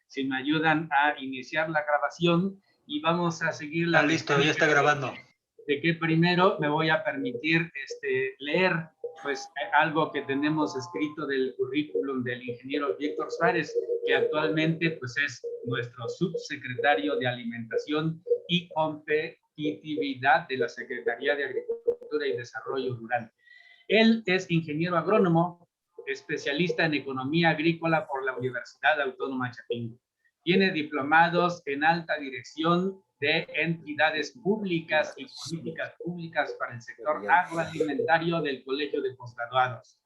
si me ayudan a iniciar la grabación y vamos a seguir la... Listo, ya está grabando. De que primero me voy a permitir leer pues algo que tenemos escrito del currículum del ingeniero Víctor Suárez, que actualmente pues es nuestro subsecretario de Alimentación y Competitividad de la Secretaría de Agricultura y Desarrollo Rural. Él es ingeniero agrónomo, especialista en economía agrícola por la Universidad Autónoma Chapingo. Tiene diplomados en alta dirección de entidades públicas y políticas públicas para el sector agroalimentario del Colegio de Postgraduados.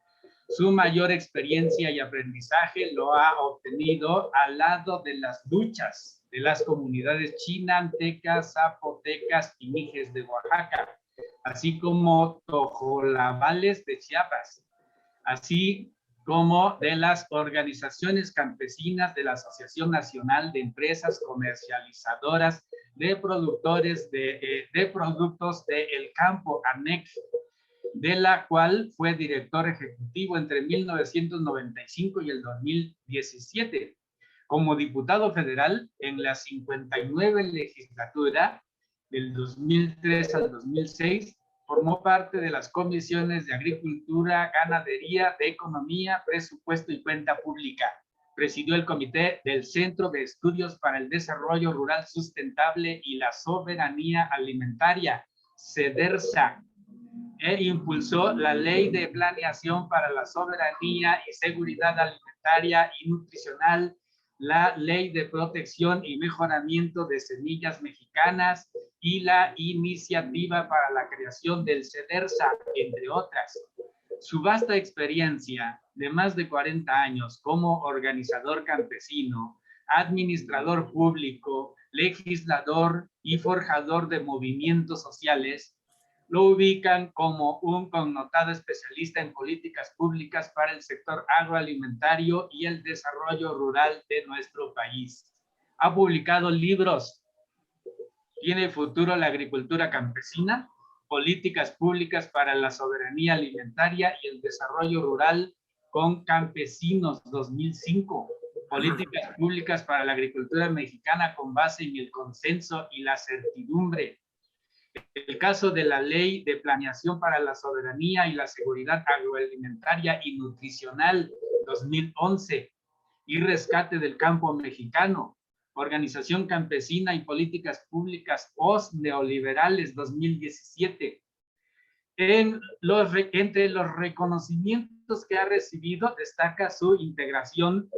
Su mayor experiencia y aprendizaje lo ha obtenido al lado de las luchas de las comunidades chinantecas, zapotecas y mijes de Oaxaca, así como tojolabales de Chiapas, así como de las organizaciones campesinas de la Asociación Nacional de Empresas Comercializadoras de Productores de Productos del Campo, ANEC, de la cual fue director ejecutivo entre 1995 y el 2017. Como diputado federal en la 59 legislatura del 2003 al 2006, formó parte de las comisiones de Agricultura, Ganadería, de Economía, Presupuesto y Cuenta Pública. Presidió el Comité del Centro de Estudios para el Desarrollo Rural Sustentable y la Soberanía Alimentaria, CEDERSA, e impulsó la Ley de Planeación para la Soberanía y Seguridad Alimentaria y Nutricional, la Ley de Protección y Mejoramiento de Semillas Mexicanas y la Iniciativa para la Creación del CEDERSA, entre otras. Su vasta experiencia de más de 40 años como organizador campesino, administrador público, legislador y forjador de movimientos sociales lo ubican como un connotado especialista en políticas públicas para el sector agroalimentario y el desarrollo rural de nuestro país. Ha publicado libros: ¿Tiene futuro la agricultura campesina?, Políticas públicas para la soberanía alimentaria y el desarrollo rural con campesinos, 2005. Políticas públicas para la agricultura mexicana con base en el consenso y la certidumbre. El caso de la Ley de Planeación para la Soberanía y la Seguridad Agroalimentaria y Nutricional, 2011, y Rescate del Campo Mexicano, Organización Campesina y Políticas Públicas Post-Neoliberales, 2017. Entre los reconocimientos que ha recibido, destaca su integración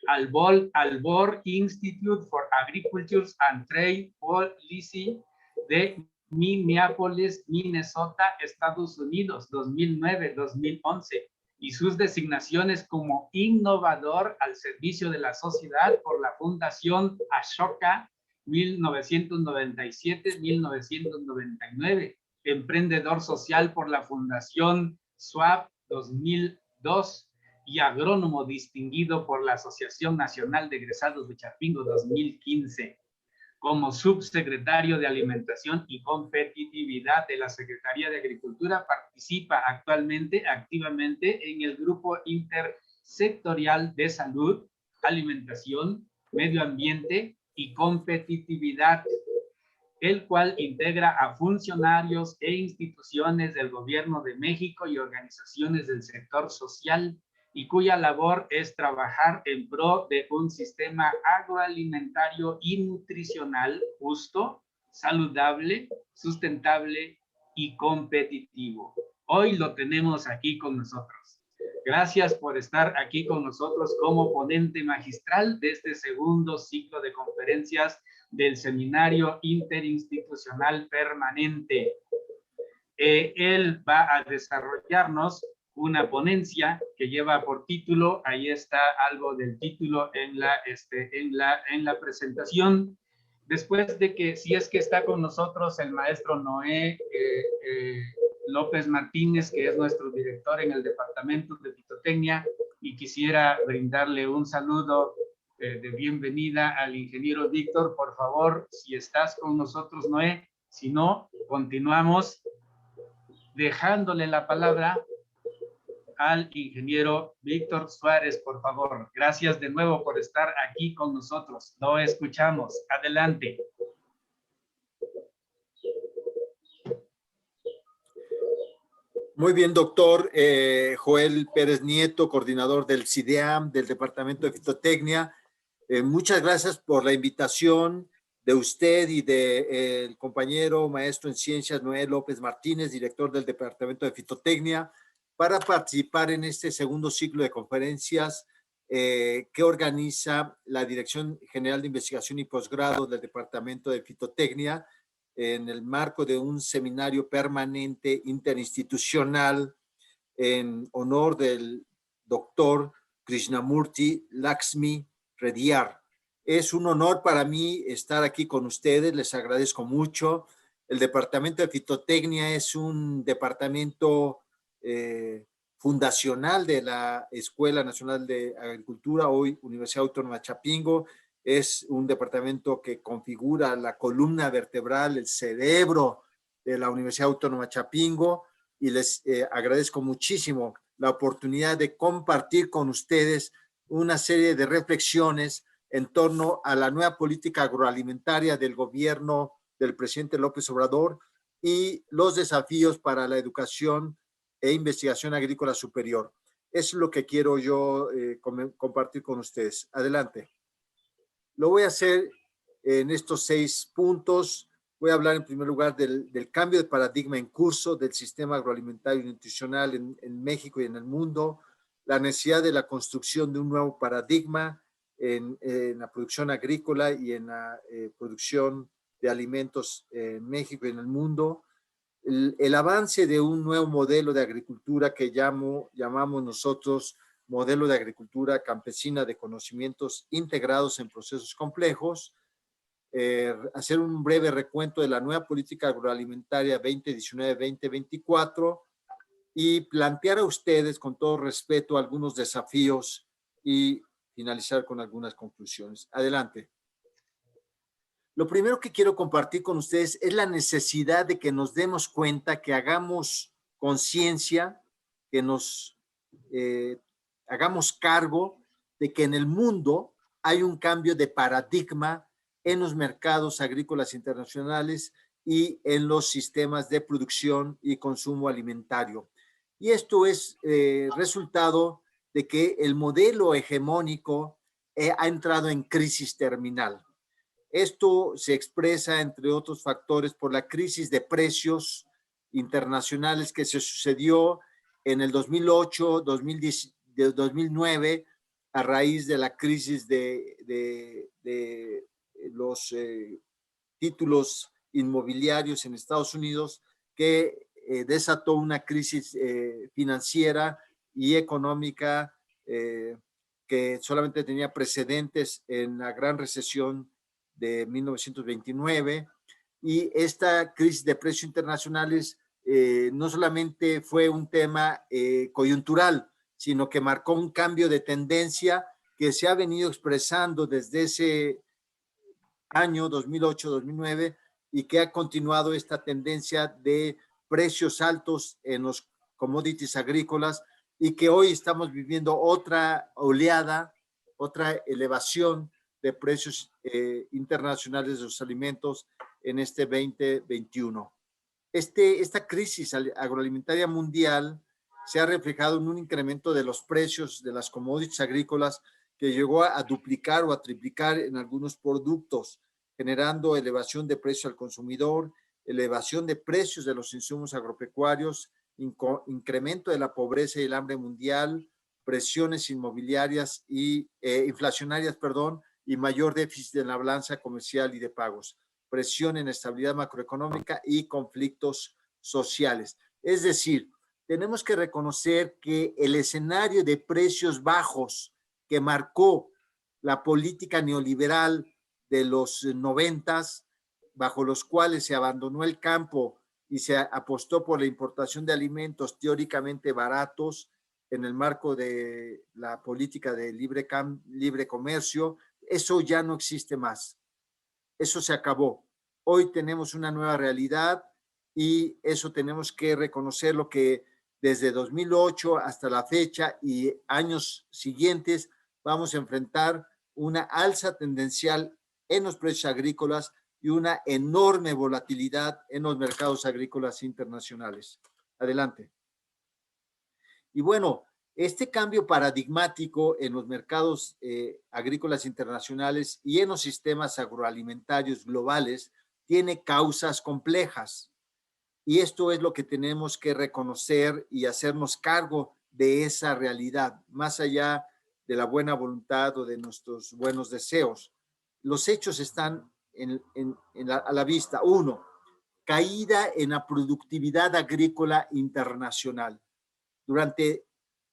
al Board Institute for Agriculture and Trade Policy de Minneapolis, Minnesota, Estados Unidos, 2009-2011, y sus designaciones como innovador al servicio de la sociedad por la Fundación Ashoka, 1997-1999, emprendedor social por la Fundación SWAP, 2002, y agrónomo distinguido por la Asociación Nacional de Egresados de Chapingo, 2015. Como subsecretario de Alimentación y Competitividad de la Secretaría de Agricultura, participa actualmente activamente en el Grupo Intersectorial de Salud, Alimentación, Medio Ambiente y Competitividad, el cual integra a funcionarios e instituciones del Gobierno de México y organizaciones del sector social, y cuya labor es trabajar en pro de un sistema agroalimentario y nutricional justo, saludable, sustentable y competitivo. Hoy lo tenemos aquí con nosotros. Gracias por estar aquí con nosotros como ponente magistral de este segundo ciclo de conferencias del Seminario Interinstitucional Permanente. Él va a desarrollarnos una ponencia que lleva por título, ahí está algo del título en la presentación. Después de que, si es que está con nosotros el maestro Noé López Martínez, que es nuestro director en el departamento de fitotecnia, y quisiera brindarle un saludo de bienvenida al ingeniero Víctor. Por favor, si estás con nosotros, Noé, si no, continuamos dejándole la palabra al ingeniero Víctor Suárez, por favor. Gracias de nuevo por estar aquí con nosotros. Lo escuchamos. Adelante. Muy bien, doctor Joel Pérez Nieto, coordinador del CIDEAM, del Departamento de Fitotecnia. Muchas gracias por la invitación de usted y del compañero maestro en ciencias Noé López Martínez, director del Departamento de Fitotecnia, para participar en este segundo ciclo de conferencias que organiza la Dirección General de Investigación y Posgrado del Departamento de Fitotecnia, en el marco de un seminario permanente interinstitucional en honor del doctor Krishnamurti Lakshmi Reddyar. Es un honor para mí estar aquí con ustedes, les agradezco mucho. El Departamento de Fitotecnia es un departamento fundacional de la Escuela Nacional de Agricultura, hoy Universidad Autónoma de Chapingo. Es un departamento que configura la columna vertebral, el cerebro de la Universidad Autónoma de Chapingo, y les agradezco muchísimo la oportunidad de compartir con ustedes una serie de reflexiones en torno a la nueva política agroalimentaria del gobierno del presidente López Obrador y los desafíos para la educación e investigación agrícola superior. Es lo que quiero yo compartir con ustedes. Adelante. Lo voy a hacer en estos 6 puntos. Voy a hablar en primer lugar del cambio de paradigma en curso del sistema agroalimentario y nutricional en México y en el mundo, la necesidad de la construcción de un nuevo paradigma en la producción agrícola y en la producción de alimentos en México y en el mundo, el avance de un nuevo modelo de agricultura que llamamos nosotros modelo de agricultura campesina de conocimientos integrados en procesos complejos, hacer un breve recuento de la nueva política agroalimentaria 2019-2024 y plantear a ustedes con todo respeto algunos desafíos y finalizar con algunas conclusiones. Adelante. Lo primero que quiero compartir con ustedes es la necesidad de que nos demos cuenta, que hagamos conciencia, que nos hagamos cargo de que en el mundo hay un cambio de paradigma en los mercados agrícolas internacionales y en los sistemas de producción y consumo alimentario. Y esto es resultado de que el modelo hegemónico ha entrado en crisis terminal. Esto se expresa, entre otros factores, por la crisis de precios internacionales que se sucedió en el 2008, 2010, 2009, a raíz de la crisis de los títulos inmobiliarios en Estados Unidos, que desató una crisis financiera y económica que solamente tenía precedentes en la gran recesión de 1929, y esta crisis de precios internacionales no solamente fue un tema coyuntural, sino que marcó un cambio de tendencia que se ha venido expresando desde ese año 2008-2009 y que ha continuado esta tendencia de precios altos en los commodities agrícolas, y que hoy estamos viviendo otra oleada, otra elevación de precios internacionales de los alimentos en este 2021. Esta crisis agroalimentaria mundial se ha reflejado en un incremento de los precios de las commodities agrícolas que llegó a duplicar o a triplicar en algunos productos, generando elevación de precio al consumidor, elevación de precios de los insumos agropecuarios, incremento de la pobreza y el hambre mundial, presiones inmobiliarias y inflacionarias, y mayor déficit en la balanza comercial y de pagos, presión en estabilidad macroeconómica y conflictos sociales. Es decir, tenemos que reconocer que el escenario de precios bajos que marcó la política neoliberal de los 90s, bajo los cuales se abandonó el campo y se apostó por la importación de alimentos teóricamente baratos en el marco de la política de libre comercio, eso ya no existe más. Eso se acabó. Hoy tenemos una nueva realidad y eso tenemos que reconocerlo, que desde 2008 hasta la fecha y años siguientes, vamos a enfrentar una alza tendencial en los precios agrícolas y una enorme volatilidad en los mercados agrícolas internacionales. Adelante. Y bueno, este cambio paradigmático en los mercados agrícolas internacionales y en los sistemas agroalimentarios globales tiene causas complejas. Y esto es lo que tenemos que reconocer y hacernos cargo de esa realidad, más allá de la buena voluntad o de nuestros buenos deseos. Los hechos están a la vista. Uno, caída en la productividad agrícola internacional. Durante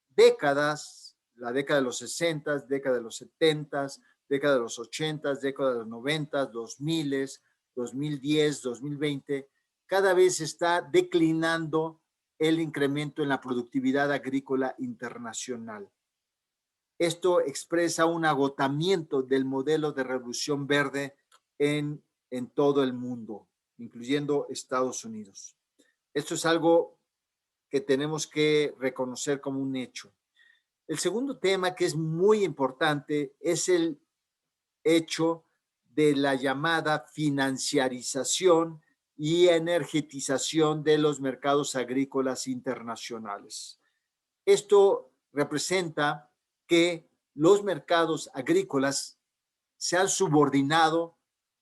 décadas, la década de los 60, década de los 70, década de los 80, década de los 90, 2000, 2010, 2020, cada vez está declinando el incremento en la productividad agrícola internacional. Esto expresa un agotamiento del modelo de revolución verde en todo el mundo, incluyendo Estados Unidos. Esto es algo que tenemos que reconocer como un hecho. El segundo tema que es muy importante es el hecho de la llamada financiarización y energetización de los mercados agrícolas internacionales. Esto representa que los mercados agrícolas se han subordinado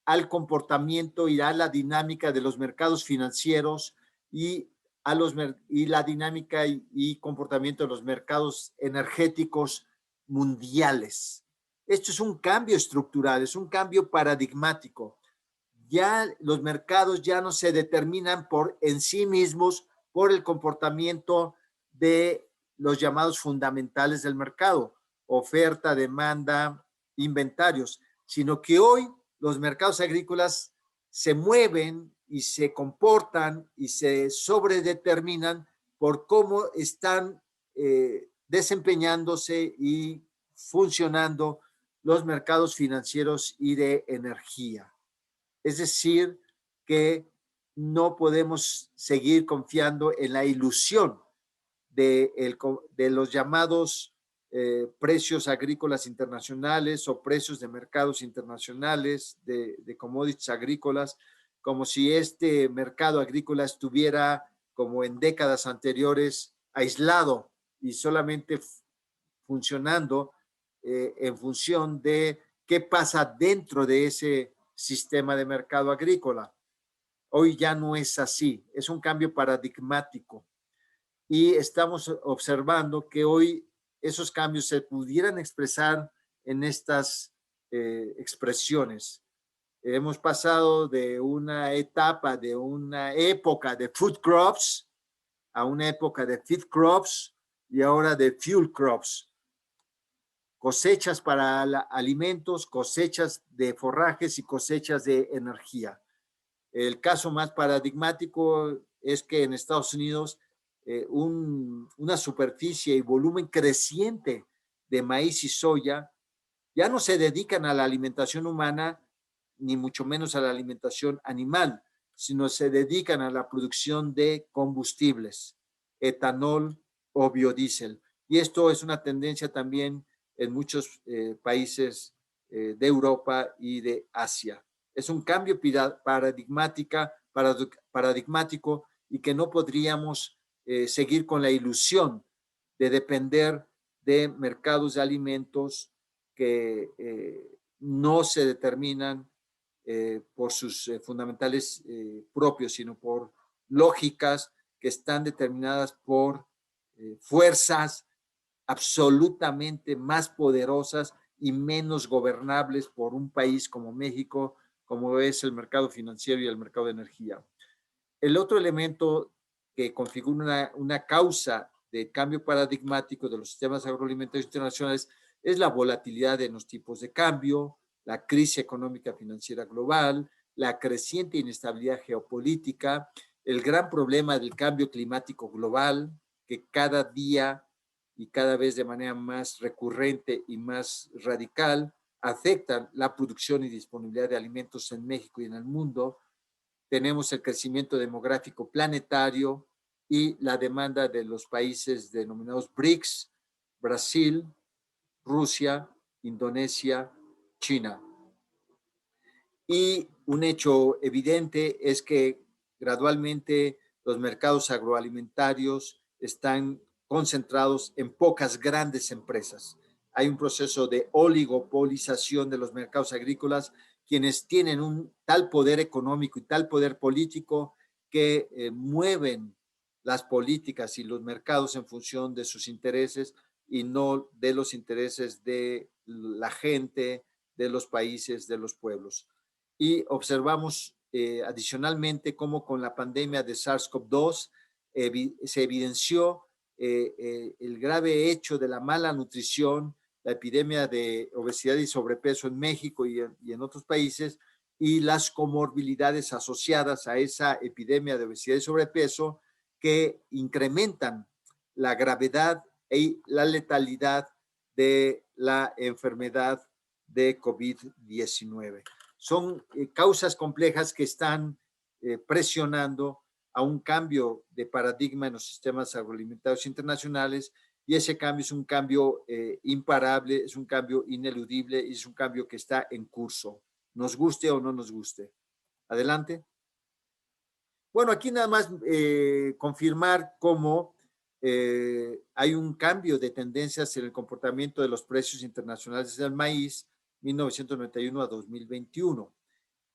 al comportamiento y a la dinámica de los mercados financieros y la dinámica y comportamiento de los mercados energéticos mundiales. Esto es un cambio estructural, es un cambio paradigmático. Ya los mercados ya no se determinan en sí mismos por el comportamiento de los llamados fundamentales del mercado, oferta, demanda, inventarios, sino que hoy los mercados agrícolas se mueven y se comportan y se sobredeterminan por cómo están desempeñándose y funcionando los mercados financieros y de energía. Es decir, que no podemos seguir confiando en la ilusión de los llamados precios agrícolas internacionales o precios de mercados internacionales de commodities agrícolas, como si este mercado agrícola estuviera, como en décadas anteriores, aislado y solamente funcionando en función de qué pasa dentro de ese sistema de mercado agrícola. Hoy ya no es así, es un cambio paradigmático y estamos observando que hoy esos cambios se pudieran expresar en estas expresiones. Hemos pasado de una etapa, de una época de food crops a una época de feed crops y ahora de fuel crops. Cosechas para alimentos, cosechas de forrajes y cosechas de energía. El caso más paradigmático es que en Estados Unidos una superficie y volumen creciente de maíz y soya ya no se dedican a la alimentación humana, ni mucho menos a la alimentación animal, sino se dedican a la producción de combustibles, etanol o biodiesel. Y esto es una tendencia también en muchos países de Europa y de Asia. Es un cambio paradigmático y que no podríamos seguir con la ilusión de depender de mercados de alimentos que no se determinan por sus fundamentales propios, sino por lógicas que están determinadas por fuerzas absolutamente más poderosas y menos gobernables por un país como México, como es el mercado financiero y el mercado de energía. El otro elemento que configura una causa de cambio paradigmático de los sistemas agroalimentarios internacionales es la volatilidad en los tipos de cambio, la crisis económica financiera global, la creciente inestabilidad geopolítica, el gran problema del cambio climático global, que cada día y cada vez de manera más recurrente y más radical afectan la producción y disponibilidad de alimentos en México y en el mundo. Tenemos el crecimiento demográfico planetario y la demanda de los países denominados BRICS, Brasil, Rusia, Indonesia, China. Y un hecho evidente es que gradualmente los mercados agroalimentarios están concentrados en pocas grandes empresas. Hay un proceso de oligopolización de los mercados agrícolas, quienes tienen un tal poder económico y tal poder político que mueven las políticas y los mercados en función de sus intereses y no de los intereses de la gente, de los países, de los pueblos. Y observamos adicionalmente cómo con la pandemia de SARS-CoV-2 se evidenció el grave hecho de la mala nutrición, la epidemia de obesidad y sobrepeso en México y en otros países, y las comorbilidades asociadas a esa epidemia de obesidad y sobrepeso que incrementan la gravedad y la letalidad de la enfermedad de COVID-19. Son causas complejas que están presionando a un cambio de paradigma en los sistemas agroalimentarios internacionales, y ese cambio es un cambio imparable, es un cambio ineludible y es un cambio que está en curso, nos guste o no nos guste. Adelante. Bueno, aquí nada más confirmar cómo hay un cambio de tendencias en el comportamiento de los precios internacionales del maíz 1991 a 2021.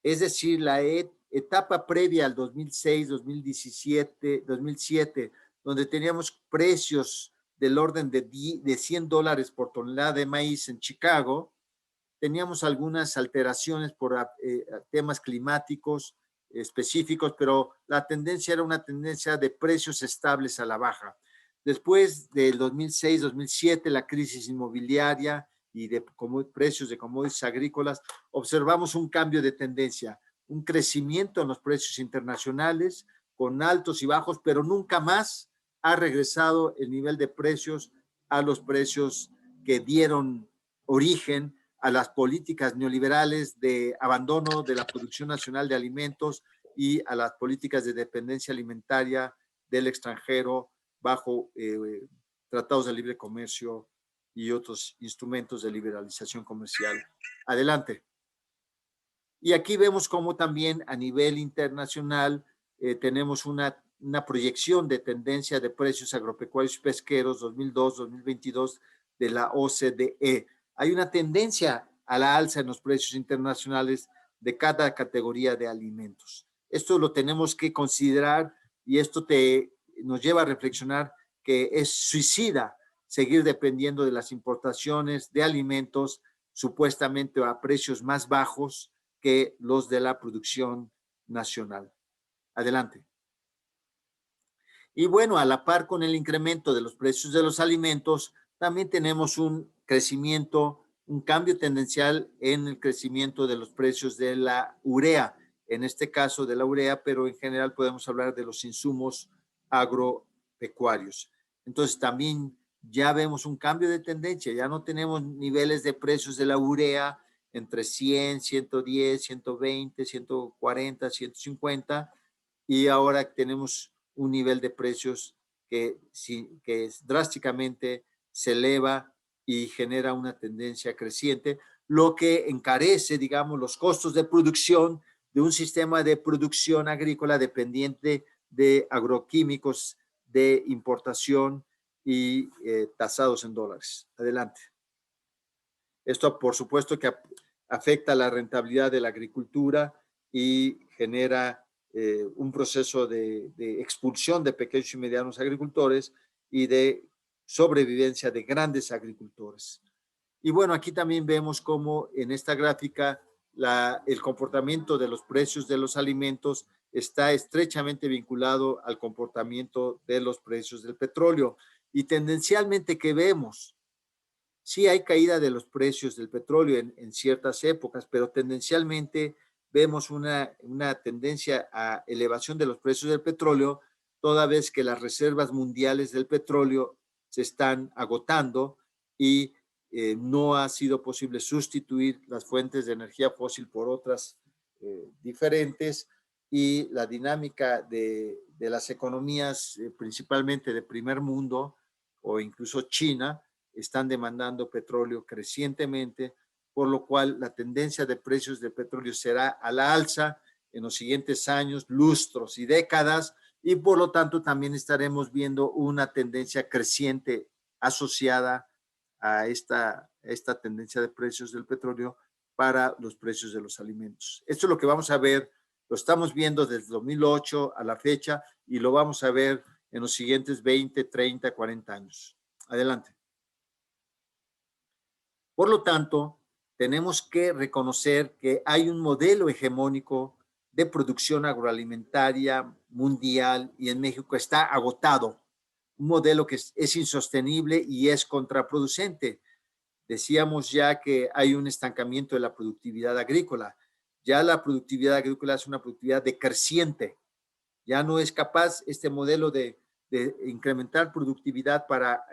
Es decir, la etapa previa al 2006, 2017, 2007, donde teníamos precios del orden de $100 por tonelada de maíz en Chicago, teníamos algunas alteraciones por temas climáticos específicos, pero la tendencia era una tendencia de precios estables a la baja. Después del 2006, 2007, la crisis inmobiliaria y de precios de commodities agrícolas, observamos un cambio de tendencia, un crecimiento en los precios internacionales con altos y bajos, pero nunca más ha regresado el nivel de precios a los precios que dieron origen a las políticas neoliberales de abandono de la producción nacional de alimentos y a las políticas de dependencia alimentaria del extranjero bajo tratados de libre comercio y otros instrumentos de liberalización comercial. Adelante. Y aquí vemos cómo también a nivel internacional tenemos una proyección de tendencia de precios agropecuarios y pesqueros 2002-2022 de la OCDE. Hay una tendencia a la alza en los precios internacionales de cada categoría de alimentos. Esto lo tenemos que considerar y esto nos lleva a reflexionar que es suicida seguir dependiendo de las importaciones de alimentos supuestamente a precios más bajos que los de la producción nacional. Adelante. Y bueno, a la par con el incremento de los precios de los alimentos, también tenemos un crecimiento, un cambio tendencial en el crecimiento de los precios de la urea, en este caso de la urea, pero en general podemos hablar de los insumos agropecuarios. Entonces también ya vemos un cambio de tendencia, ya no tenemos niveles de precios de la urea entre 100, 110, 120, 140, 150, y ahora tenemos un nivel de precios que drásticamente se eleva y genera una tendencia creciente, lo que encarece, digamos, los costos de producción de un sistema de producción agrícola dependiente de agroquímicos de importación y tasados en dólares. Adelante. Esto, por supuesto, que afecta la rentabilidad de la agricultura y genera un proceso de expulsión de pequeños y medianos agricultores y de sobrevivencia de grandes agricultores. Y bueno, aquí también vemos cómo en esta gráfica el comportamiento de los precios de los alimentos está estrechamente vinculado al comportamiento de los precios del petróleo. Y tendencialmente, ¿qué vemos? Sí hay caída de los precios del petróleo en ciertas épocas, pero tendencialmente vemos una tendencia a elevación de los precios del petróleo, toda vez que las reservas mundiales del petróleo se están agotando y no ha sido posible sustituir las fuentes de energía fósil por otras diferentes, y la dinámica de las economías, principalmente de primer mundo o incluso China, están demandando petróleo crecientemente, por lo cual la tendencia de precios del petróleo será a la alza en los siguientes años, lustros y décadas, y por lo tanto también estaremos viendo una tendencia creciente asociada a esta tendencia de precios del petróleo para los precios de los alimentos. Esto es lo que vamos a ver, lo estamos viendo desde 2008 a la fecha y lo vamos a ver en los siguientes 20, 30, 40 años. Adelante. Por lo tanto, tenemos que reconocer que hay un modelo hegemónico de producción agroalimentaria mundial y en México está agotado. Un modelo que es insostenible y es contraproducente. Decíamos ya que hay un estancamiento de la productividad agrícola. Ya la productividad agrícola es una productividad decreciente. Ya no es capaz este modelo de incrementar productividad para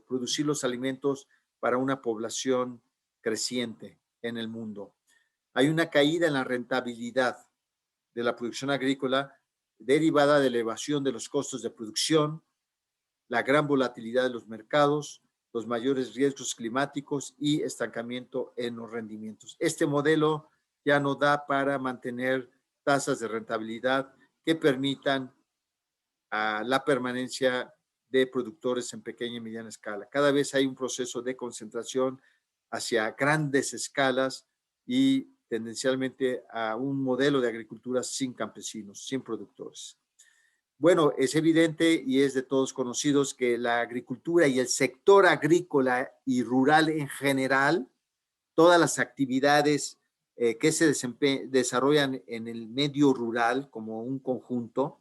producir los alimentos para una población creciente en el mundo. Hay una caída en la rentabilidad de la producción agrícola derivada de la elevación de los costos de producción, la gran volatilidad de los mercados, los mayores riesgos climáticos y estancamiento en los rendimientos. Este modelo ya no da para mantener tasas de rentabilidad que permitan la permanencia de productores en pequeña y mediana escala. Cada vez hay un proceso de concentración hacia grandes escalas y tendencialmente a un modelo de agricultura sin campesinos, sin productores. Bueno, es evidente y es de todos conocidos que la agricultura y el sector agrícola y rural en general, todas las actividades que se desarrollan en el medio rural como un conjunto,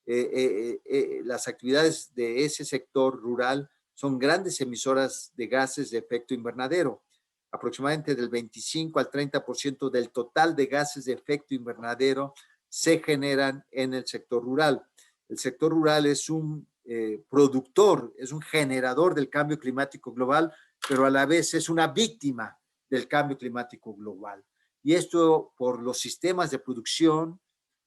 las actividades de ese sector rural son grandes emisoras de gases de efecto invernadero. Aproximadamente del 25 al 30% del total de gases de efecto invernadero se generan en el sector rural. El sector rural es un productor, es un generador del cambio climático global, pero a la vez es una víctima del cambio climático global. Y esto por los sistemas de producción,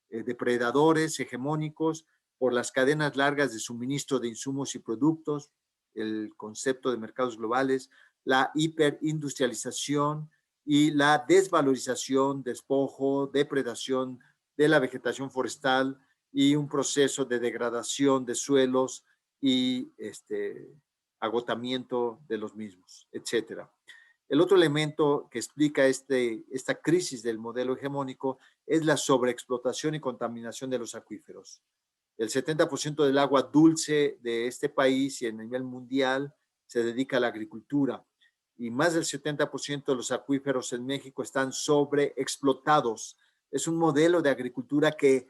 depredadores hegemónicos, por las cadenas largas de suministro de insumos y productos, el concepto de mercados globales, la hiperindustrialización y la desvalorización, despojo, depredación de la vegetación forestal y un proceso de degradación de suelos y agotamiento de los mismos, etcétera. El otro elemento que explica esta crisis del modelo hegemónico es la sobreexplotación y contaminación de los acuíferos. El 70% del agua dulce de este país y a nivel mundial se dedica a la agricultura y más del 70% de los acuíferos en México están sobreexplotados. Es un modelo de agricultura que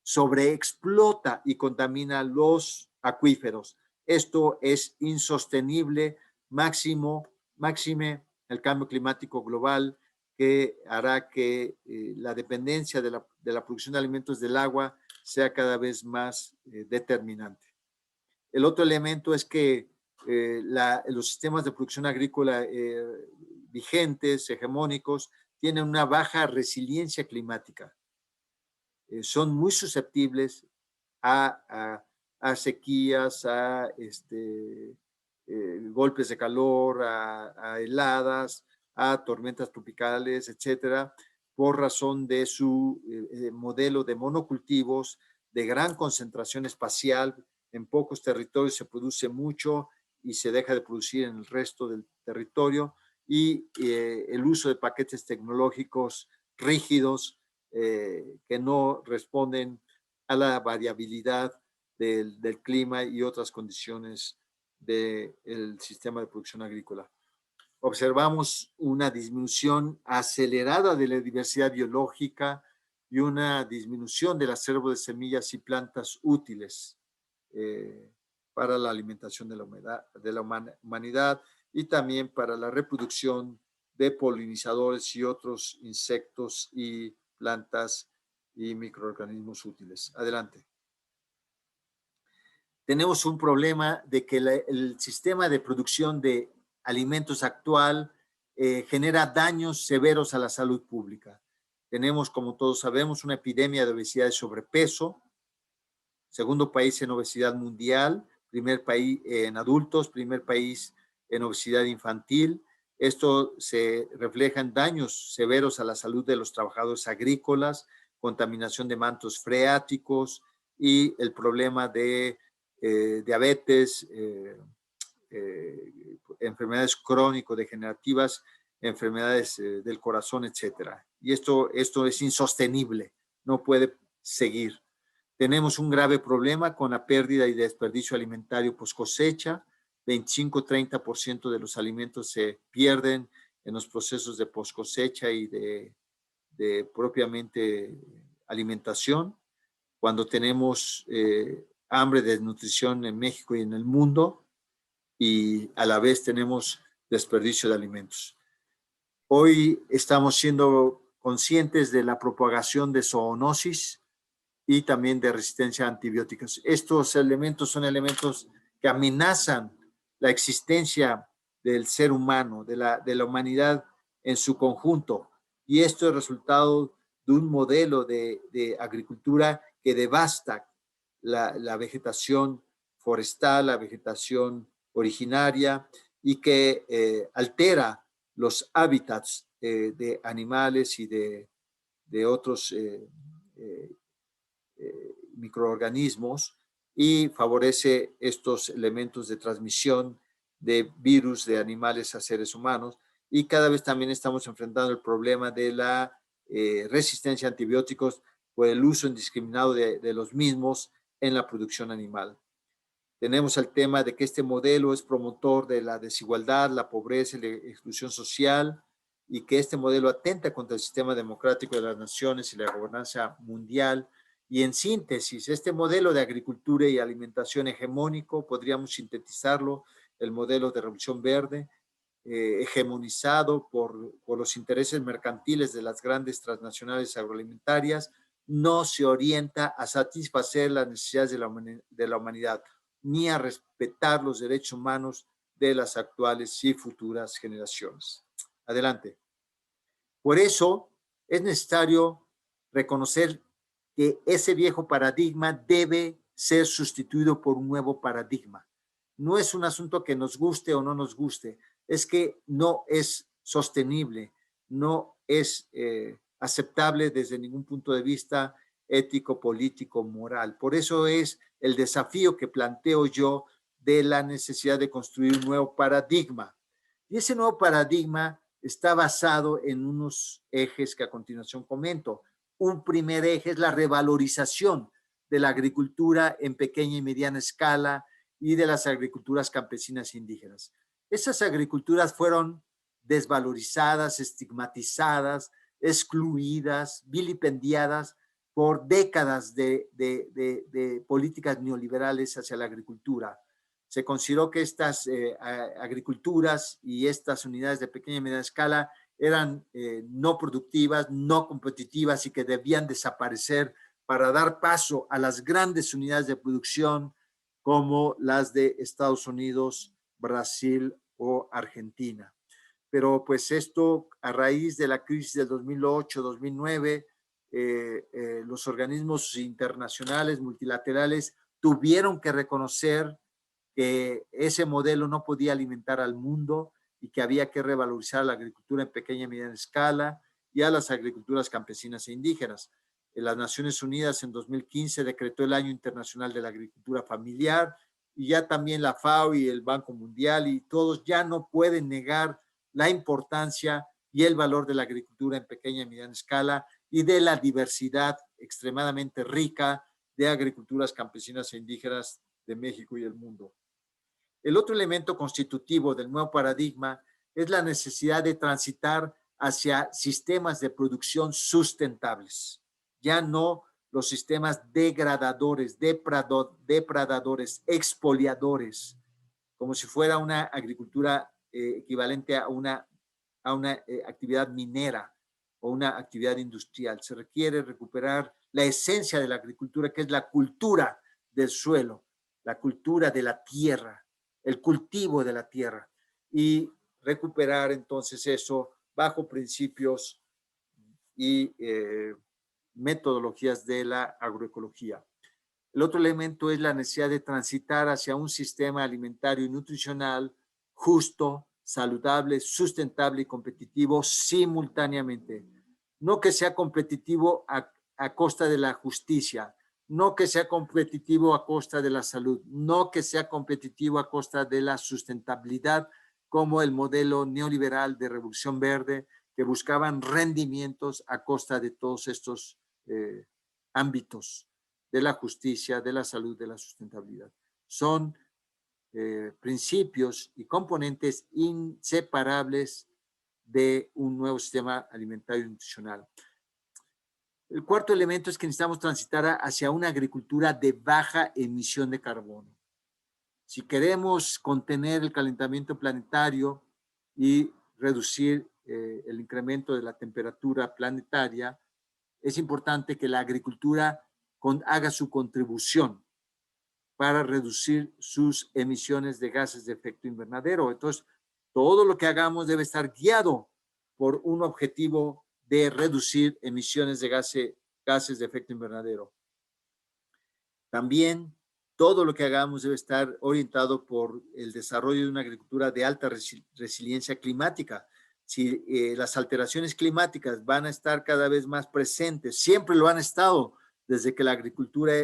sobreexplota y contamina los acuíferos. Esto es insostenible, máxime el cambio climático global que hará que la dependencia de la producción de alimentos del agua sea cada vez más determinante. El otro elemento es que los sistemas de producción agrícola vigentes, hegemónicos, tienen una baja resiliencia climática. Son muy susceptibles a sequías, a golpes de calor, a heladas, a tormentas tropicales, etcétera, por razón de su modelo de monocultivos, de gran concentración espacial. En pocos territorios se produce mucho y se deja de producir en el resto del territorio, y el uso de paquetes tecnológicos rígidos que no responden a la variabilidad del clima y otras condiciones del sistema de producción agrícola. Observamos una disminución acelerada de la diversidad biológica y una disminución del acervo de semillas y plantas útiles para la alimentación de la humanidad y también para la reproducción de polinizadores y otros insectos y plantas y microorganismos útiles. Adelante. Tenemos un problema de que el sistema de producción de alimentos actual genera daños severos a la salud pública. Tenemos, como todos sabemos, una epidemia de obesidad y sobrepeso, segundo país en obesidad mundial, primer país en adultos, primer país en obesidad infantil. Esto se refleja en daños severos a la salud de los trabajadores agrícolas, contaminación de mantos freáticos y el problema de diabetes, enfermedades crónico-degenerativas, enfermedades del corazón, etcétera. Y esto es insostenible, no puede seguir. Tenemos un grave problema con la pérdida y desperdicio alimentario post cosecha. 25-30% de los alimentos se pierden en los procesos de post cosecha y de propiamente alimentación. Cuando tenemos hambre, desnutrición en México y en el mundo, y a la vez tenemos desperdicio de alimentos. Hoy estamos siendo conscientes de la propagación de zoonosis y también de resistencia a antibióticos. Estos elementos son elementos que amenazan la existencia del ser humano, de la humanidad en su conjunto. Y esto es resultado de un modelo de agricultura que devasta la vegetación forestal, la vegetación originaria, y que altera los hábitats de animales y de otros microorganismos, y favorece estos elementos de transmisión de virus de animales a seres humanos. Y cada vez también estamos enfrentando el problema de la resistencia a antibióticos por el uso indiscriminado de los mismos en la producción animal. Tenemos el tema de que este modelo es promotor de la desigualdad, la pobreza y la exclusión social, y que este modelo atenta contra el sistema democrático de las naciones y la gobernanza mundial. Y en síntesis, este modelo de agricultura y alimentación hegemónico, podríamos sintetizarlo, el modelo de Revolución Verde, hegemonizado por los intereses mercantiles de las grandes transnacionales agroalimentarias, no se orienta a satisfacer las necesidades de la humanidad, ni a respetar los derechos humanos de las actuales y futuras generaciones. Adelante. Por eso es necesario reconocer que ese viejo paradigma debe ser sustituido por un nuevo paradigma. No es un asunto que nos guste o no nos guste, es que no es sostenible, no es aceptable desde ningún punto de vista ético, político, moral. Por eso es el desafío que planteo yo de la necesidad de construir un nuevo paradigma. Y ese nuevo paradigma está basado en unos ejes que a continuación comento. Un primer eje es la revalorización de la agricultura en pequeña y mediana escala y de las agriculturas campesinas indígenas. Esas agriculturas fueron desvalorizadas, estigmatizadas, excluidas, vilipendiadas por décadas de políticas neoliberales hacia la agricultura. Se consideró que estas agriculturas y estas unidades de pequeña y mediana escala eran no productivas, no competitivas, y que debían desaparecer para dar paso a las grandes unidades de producción como las de Estados Unidos, Brasil o Argentina. Pero pues esto, a raíz de la crisis del 2008-2009, los organismos internacionales, multilaterales, tuvieron que reconocer que ese modelo no podía alimentar al mundo y que había que revalorizar la agricultura en pequeña y mediana escala y a las agriculturas campesinas e indígenas. Las Naciones Unidas en 2015 decretó el Año Internacional de la Agricultura Familiar, y ya también la FAO y el Banco Mundial y todos ya no pueden negar la importancia y el valor de la agricultura en pequeña y mediana escala y de la diversidad extremadamente rica de agriculturas campesinas e indígenas de México y el mundo. El otro elemento constitutivo del nuevo paradigma es la necesidad de transitar hacia sistemas de producción sustentables, ya no los sistemas degradadores, depredadores, expoliadores, como si fuera una agricultura equivalente a una actividad minera o una actividad industrial. Se requiere recuperar la esencia de la agricultura, que es la cultura del suelo, la cultura de la tierra, el cultivo de la tierra, y recuperar entonces eso bajo principios y metodologías de la agroecología. El otro elemento es la necesidad de transitar hacia un sistema alimentario y nutricional justo, saludable, sustentable y competitivo simultáneamente. No que sea competitivo a costa de la justicia, no que sea competitivo a costa de la salud, no que sea competitivo a costa de la sustentabilidad, como el modelo neoliberal de Revolución Verde, que buscaban rendimientos a costa de todos estos ámbitos de la justicia, de la salud, de la sustentabilidad. Son principios y componentes inseparables de un nuevo sistema alimentario y nutricional. El cuarto elemento es que necesitamos transitar hacia una agricultura de baja emisión de carbono. Si queremos contener el calentamiento planetario y reducir el incremento de la temperatura planetaria, es importante que la agricultura haga su contribución para reducir sus emisiones de gases de efecto invernadero. Entonces, todo lo que hagamos debe estar guiado por un objetivo de reducir emisiones de gases de efecto invernadero. También todo lo que hagamos debe estar orientado por el desarrollo de una agricultura de alta resiliencia climática. Si las alteraciones climáticas van a estar cada vez más presentes, siempre lo han estado desde que la agricultura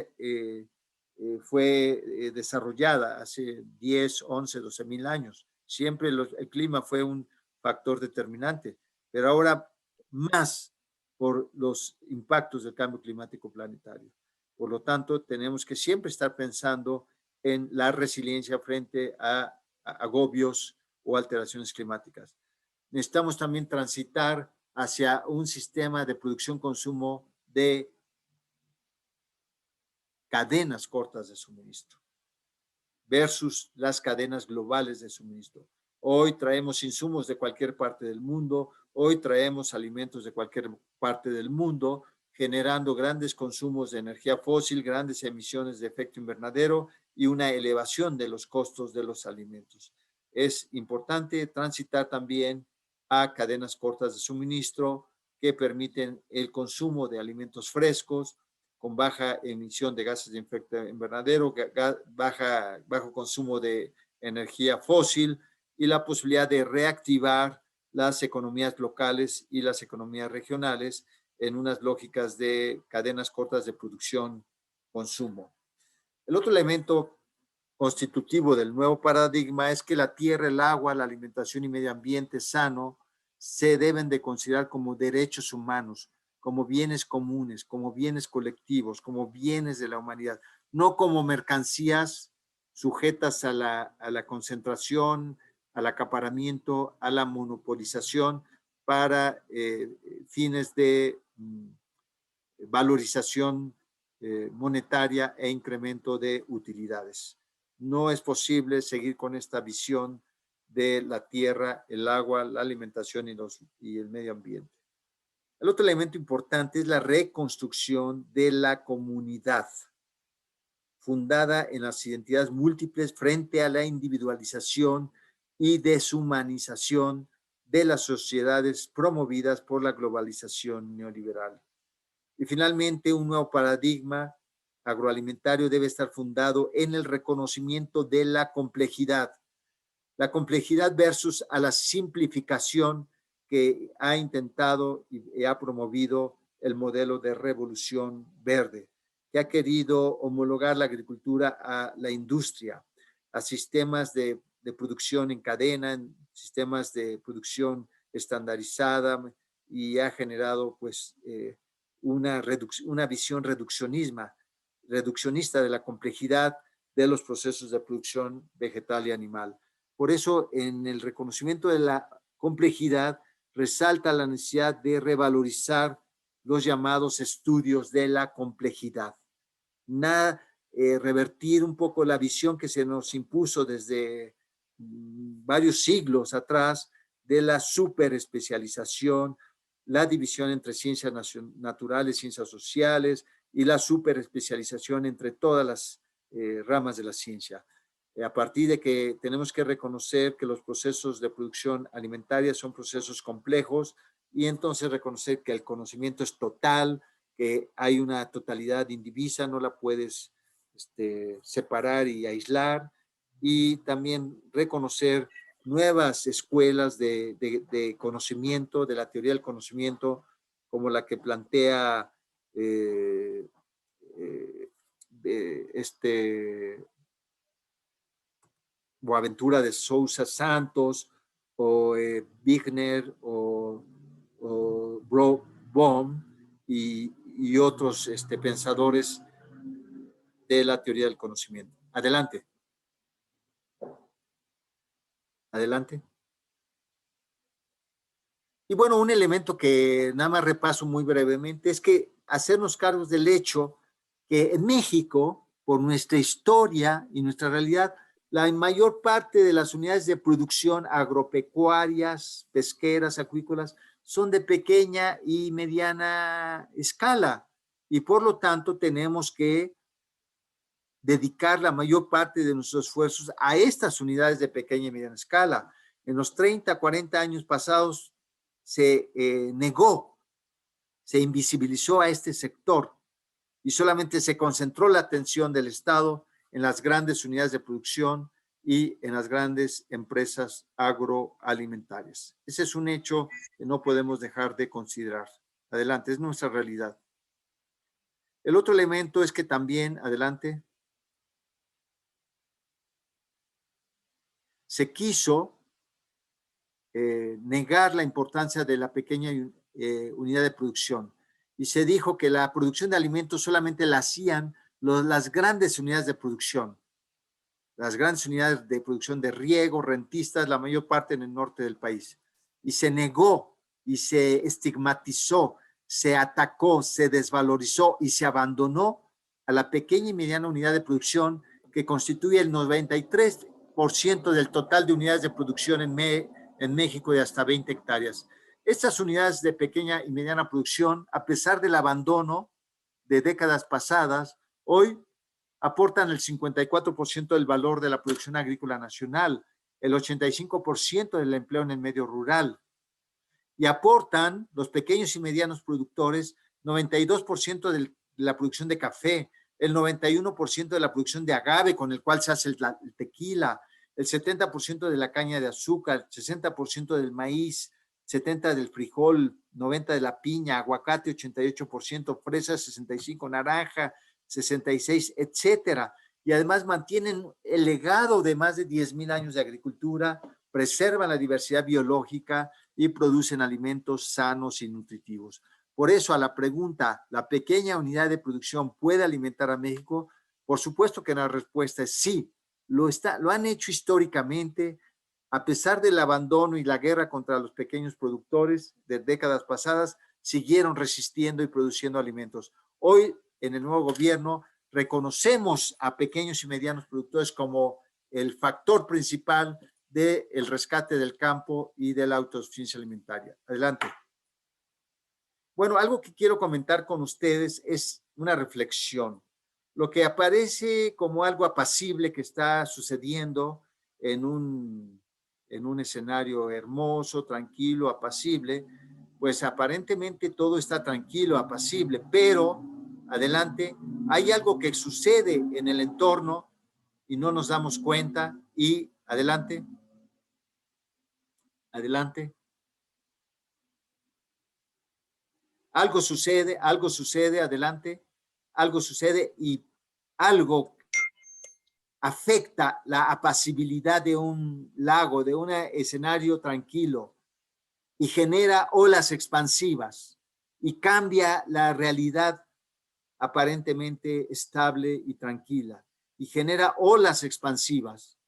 fue desarrollada hace 10, 11, 12 mil años. Siempre el clima fue un factor determinante, pero ahora más por los impactos del cambio climático planetario. Por lo tanto, tenemos que siempre estar pensando en la resiliencia frente a agobios o alteraciones climáticas. Necesitamos también transitar hacia un sistema de producción-consumo de cadenas cortas de suministro versus las cadenas globales de suministro. Hoy traemos insumos de cualquier parte del mundo, hoy traemos alimentos de cualquier parte del mundo, generando grandes consumos de energía fósil, grandes emisiones de efecto invernadero y una elevación de los costos de los alimentos. Es importante transitar también a cadenas cortas de suministro que permiten el consumo de alimentos frescos, con baja emisión de gases de efecto invernadero, bajo consumo de energía fósil y la posibilidad de reactivar las economías locales y las economías regionales en unas lógicas de cadenas cortas de producción-consumo. El otro elemento constitutivo del nuevo paradigma es que la tierra, el agua, la alimentación y medio ambiente sano se deben de considerar como derechos humanos, como bienes comunes, como bienes colectivos, como bienes de la humanidad, no como mercancías sujetas a la concentración, al acaparamiento, a la monopolización para fines de valorización monetaria e incremento de utilidades. No es posible seguir con esta visión de la tierra, el agua, la alimentación y el medio ambiente. El otro elemento importante es la reconstrucción de la comunidad, fundada en las identidades múltiples frente a la individualización y deshumanización de las sociedades promovidas por la globalización neoliberal. Y finalmente, un nuevo paradigma agroalimentario debe estar fundado en el reconocimiento de la complejidad versus a la simplificación que ha intentado y ha promovido el modelo de revolución verde, que ha querido homologar la agricultura a la industria, a sistemas de producción en cadena, en sistemas de producción estandarizada, y ha generado pues una visión reduccionista de la complejidad de los procesos de producción vegetal y animal. Por eso, en el reconocimiento de la complejidad, resalta la necesidad de revalorizar los llamados estudios de la complejidad. Revertir un poco la visión que se nos impuso desde varios siglos atrás de la superespecialización, la división entre ciencias naturales, ciencias sociales y la superespecialización entre todas las ramas de la ciencia. A partir de que tenemos que reconocer que los procesos de producción alimentaria son procesos complejos y entonces reconocer que el conocimiento es total, que hay una totalidad indivisa, no la puedes separar y aislar, y también reconocer nuevas escuelas de conocimiento, de la teoría del conocimiento, como la que plantea Boaventura de Sousa Santos, o Wigner, o Bohm, y otros pensadores de la teoría del conocimiento. Adelante. Adelante. Y bueno, un elemento que nada más repaso muy brevemente es que hacernos cargos del hecho que en México, por nuestra historia y nuestra realidad, la mayor parte de las unidades de producción agropecuarias, pesqueras, acuícolas, son de pequeña y mediana escala, y por lo tanto tenemos que dedicar la mayor parte de nuestros esfuerzos a estas unidades de pequeña y mediana escala. En los 30, 40 años pasados se negó, se invisibilizó a este sector y solamente se concentró la atención del Estado en las grandes unidades de producción y en las grandes empresas agroalimentarias. Ese es un hecho que no podemos dejar de considerar. Adelante, es nuestra realidad. El otro elemento es que también, adelante, se quiso negar la importancia de la pequeña unidad de producción y se dijo que la producción de alimentos solamente la hacían las grandes unidades de producción, las grandes unidades de producción de riego, rentistas, la mayor parte en el norte del país. Y se negó y se estigmatizó, se atacó, se desvalorizó y se abandonó a la pequeña y mediana unidad de producción que constituye el 93% del total de unidades de producción en México de hasta 20 hectáreas. Estas unidades de pequeña y mediana producción, a pesar del abandono de décadas pasadas, hoy aportan el 54% del valor de la producción agrícola nacional, el 85% del empleo en el medio rural, y aportan los pequeños y medianos productores 92% de la producción de café, el 91% de la producción de agave con el cual se hace el tequila, el 70% de la caña de azúcar, 60% del maíz, 70% del frijol, 90% de la piña, aguacate 88%, fresa 65%, naranja 66%, etcétera. Y además mantienen el legado de más de 10,000 años de agricultura, preservan la diversidad biológica y producen alimentos sanos y nutritivos. Por eso, a la pregunta, ¿la pequeña unidad de producción puede alimentar a México? Por supuesto que la respuesta es sí. Lo han hecho históricamente, a pesar del abandono y la guerra contra los pequeños productores de décadas pasadas, siguieron resistiendo y produciendo alimentos. Hoy, en el nuevo gobierno, reconocemos a pequeños y medianos productores como el factor principal del rescate del campo y de la autosuficiencia alimentaria. Adelante. Bueno, algo que quiero comentar con ustedes es una reflexión. Lo que aparece como algo apacible que está sucediendo en un escenario hermoso, tranquilo, apacible, pues aparentemente todo está tranquilo, apacible, pero adelante hay algo que sucede en el entorno y no nos damos cuenta. Y adelante. Adelante. Algo sucede, adelante, algo sucede y algo afecta la apacibilidad de un lago, de un escenario tranquilo, y genera olas expansivas y cambia la realidad aparentemente estable y tranquila y genera olas expansivas.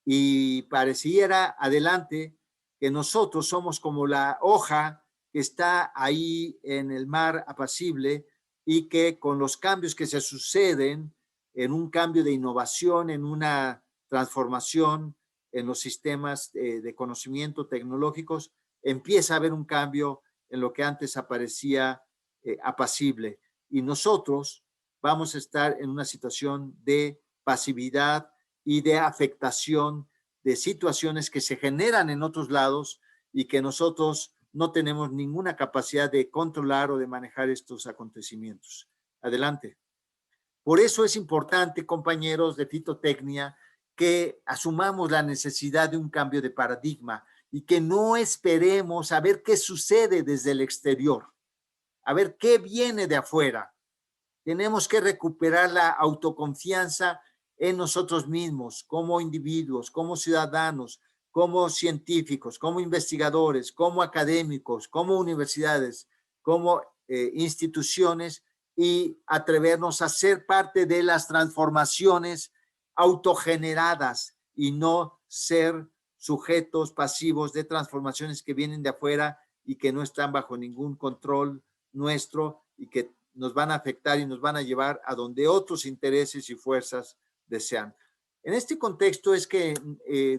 Y pareciera, adelante, que nosotros somos como la hoja que está ahí en el mar apacible y que con los cambios que se suceden, en un cambio de innovación, en una transformación en los sistemas de conocimiento tecnológicos, empieza a haber un cambio en lo que antes aparecía apacible. Y nosotros vamos a estar en una situación de pasividad y de afectación de situaciones que se generan en otros lados y que nosotros no tenemos ninguna capacidad de controlar o de manejar estos acontecimientos. Adelante. Por eso es importante, compañeros de fitotecnia, que asumamos la necesidad de un cambio de paradigma y que no esperemos a ver qué sucede desde el exterior, a ver qué viene de afuera. Tenemos que recuperar la autoconfianza en nosotros mismos, como individuos, como ciudadanos, como científicos, como investigadores, como académicos, como universidades, como instituciones, y atrevernos a ser parte de las transformaciones autogeneradas y no ser sujetos pasivos de transformaciones que vienen de afuera y que no están bajo ningún control nuestro y que nos van a afectar y nos van a llevar a donde otros intereses y fuerzas desean. En este contexto es que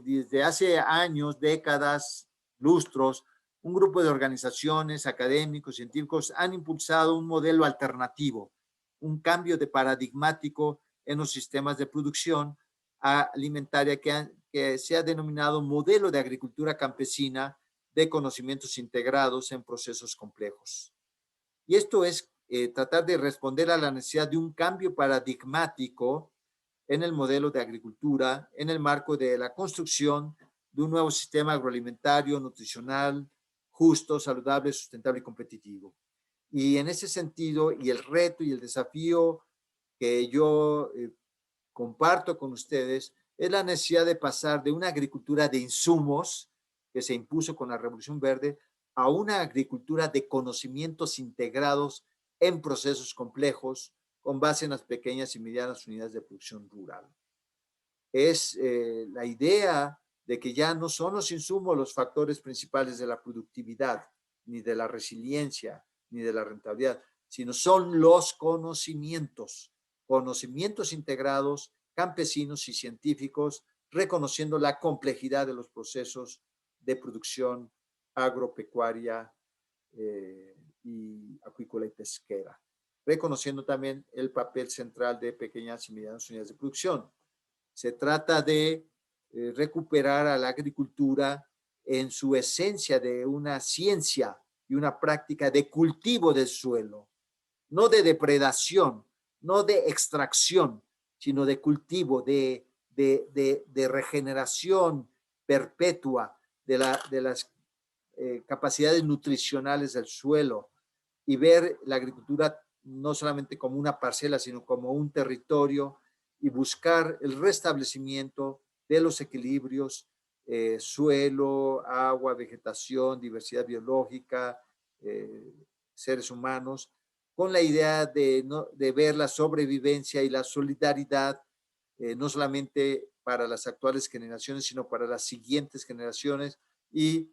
desde hace años, décadas, lustros, un grupo de organizaciones, académicos, científicos han impulsado un modelo alternativo, un cambio de paradigmático en los sistemas de producción alimentaria que se ha denominado modelo de agricultura campesina de conocimientos integrados en procesos complejos. Y esto es tratar de responder a la necesidad de un cambio paradigmático en el modelo de agricultura, en el marco de la construcción de un nuevo sistema agroalimentario, nutricional, justo, saludable, sustentable y competitivo. Y en ese sentido, y el reto y el desafío que yo comparto con ustedes, es la necesidad de pasar de una agricultura de insumos que se impuso con la Revolución Verde a una agricultura de conocimientos integrados en procesos complejos con base en las pequeñas y medianas unidades de producción rural. Es la idea de que ya no son los insumos los factores principales de la productividad, ni de la resiliencia, ni de la rentabilidad, sino son los conocimientos integrados, campesinos y científicos, reconociendo la complejidad de los procesos de producción agropecuaria y acuícola y pesquera, reconociendo también el papel central de pequeñas y medianas unidades de producción. Se trata de recuperar a la agricultura en su esencia de una ciencia y una práctica de cultivo del suelo, no de depredación, no de extracción, sino de cultivo, de regeneración perpetua de las capacidades nutricionales del suelo, y ver la agricultura no solamente como una parcela, sino como un territorio, y buscar el restablecimiento de los equilibrios, suelo, agua, vegetación, diversidad biológica, seres humanos, con la idea de ver la sobrevivencia y la solidaridad, no solamente para las actuales generaciones, sino para las siguientes generaciones, y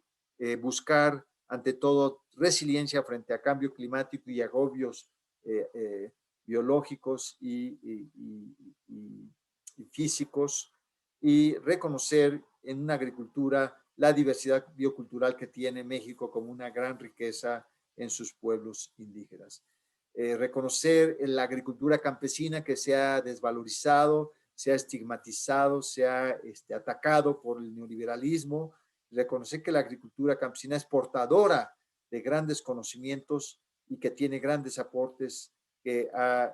buscar ante todo resiliencia frente a cambio climático y agobios biológicos y físicos, y reconocer en una agricultura la diversidad biocultural que tiene México como una gran riqueza en sus pueblos indígenas. Reconocer la agricultura campesina que se ha desvalorizado, se ha estigmatizado, se ha atacado por el neoliberalismo. Reconocer que la agricultura campesina es portadora de grandes conocimientos y que tiene grandes aportes que ha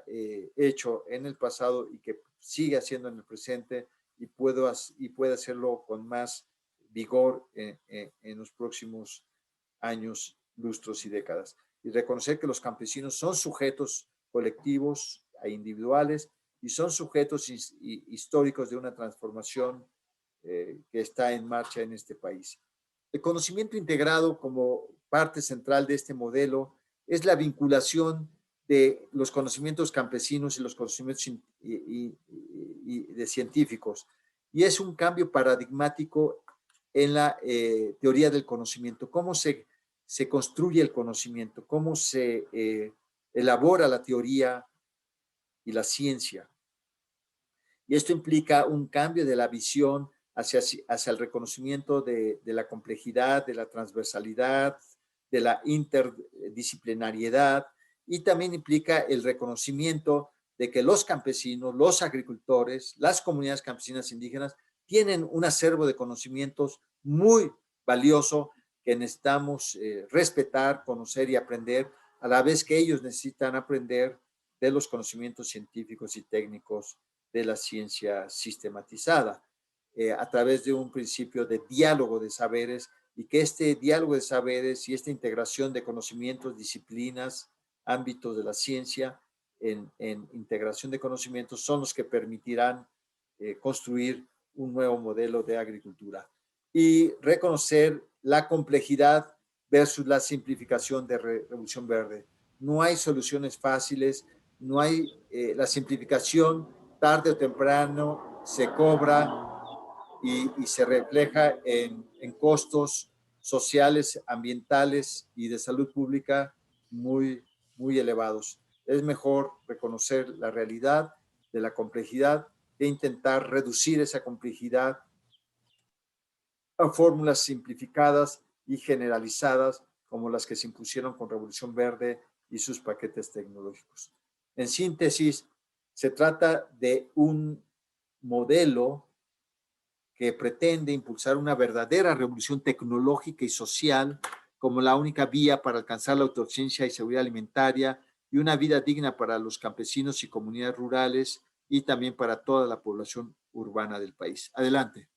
hecho en el pasado y que sigue haciendo en el presente, y puede hacerlo con más vigor en los próximos años, lustros y décadas. Y reconocer que los campesinos son sujetos colectivos e individuales y son sujetos históricos de una transformación que está en marcha en este país. El conocimiento integrado como parte central de este modelo es la vinculación de los conocimientos campesinos y los conocimientos de científicos, y es un cambio paradigmático en la teoría del conocimiento, cómo se construye el conocimiento, cómo se elabora la teoría y la ciencia. Y esto implica un cambio de la visión hacia el reconocimiento de la complejidad, de la transversalidad, de la interdisciplinariedad, y también implica el reconocimiento de que los campesinos, los agricultores, las comunidades campesinas indígenas tienen un acervo de conocimientos muy valioso que necesitamos respetar, conocer y aprender, a la vez que ellos necesitan aprender de los conocimientos científicos y técnicos de la ciencia sistematizada, a través de un principio de diálogo de saberes, y que este diálogo de saberes y esta integración de conocimientos, disciplinas, ámbitos de la ciencia en integración de conocimientos son los que permitirán construir un nuevo modelo de agricultura y reconocer la complejidad versus la simplificación de Revolución Verde. No hay soluciones fáciles, no hay la simplificación, tarde o temprano se cobra y se refleja en costos sociales, ambientales y de salud pública muy elevados. Es mejor reconocer la realidad de la complejidad e intentar reducir esa complejidad a fórmulas simplificadas y generalizadas como las que se impusieron con Revolución Verde y sus paquetes tecnológicos. En síntesis, se trata de un modelo que pretende impulsar una verdadera revolución tecnológica y social como la única vía para alcanzar la autosuficiencia y seguridad alimentaria y una vida digna para los campesinos y comunidades rurales y también para toda la población urbana del país. Adelante.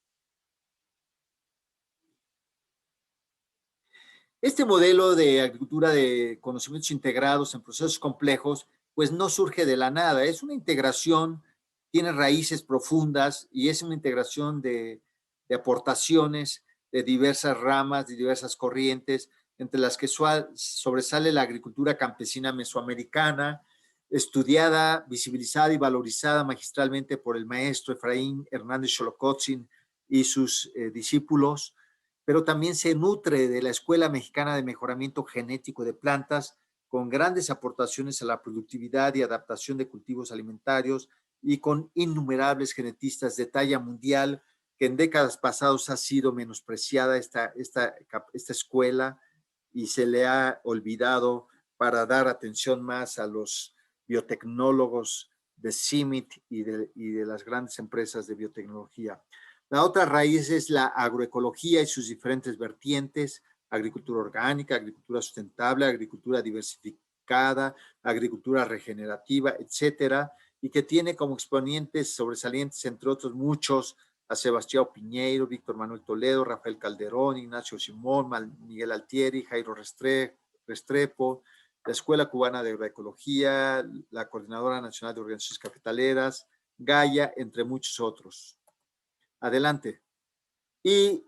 Este modelo de agricultura de conocimientos integrados en procesos complejos, pues no surge de la nada, es una integración, tiene raíces profundas y es una integración de aportaciones de diversas ramas, de diversas corrientes, entre las que sobresale la agricultura campesina mesoamericana, estudiada, visibilizada y valorizada magistralmente por el maestro Efraín Hernández Xolocotzin y sus discípulos, pero también se nutre de la Escuela Mexicana de Mejoramiento Genético de Plantas, con grandes aportaciones a la productividad y adaptación de cultivos alimentarios y con innumerables genetistas de talla mundial, que en décadas pasadas ha sido menospreciada esta escuela y se le ha olvidado para dar atención más a los biotecnólogos de CIMIT y de las grandes empresas de biotecnología. La otra raíz es la agroecología y sus diferentes vertientes: agricultura orgánica, agricultura sustentable, agricultura diversificada, agricultura regenerativa, etcétera, y que tiene como exponentes sobresalientes, entre otros muchos, a Sebastián Piñeiro, Víctor Manuel Toledo, Rafael Calderón, Ignacio Simón, Miguel Altieri, Jairo Restrepo, la Escuela Cubana de Agroecología, la Coordinadora Nacional de Organizaciones Cafetaleras, Gaia, entre muchos otros. Adelante. Y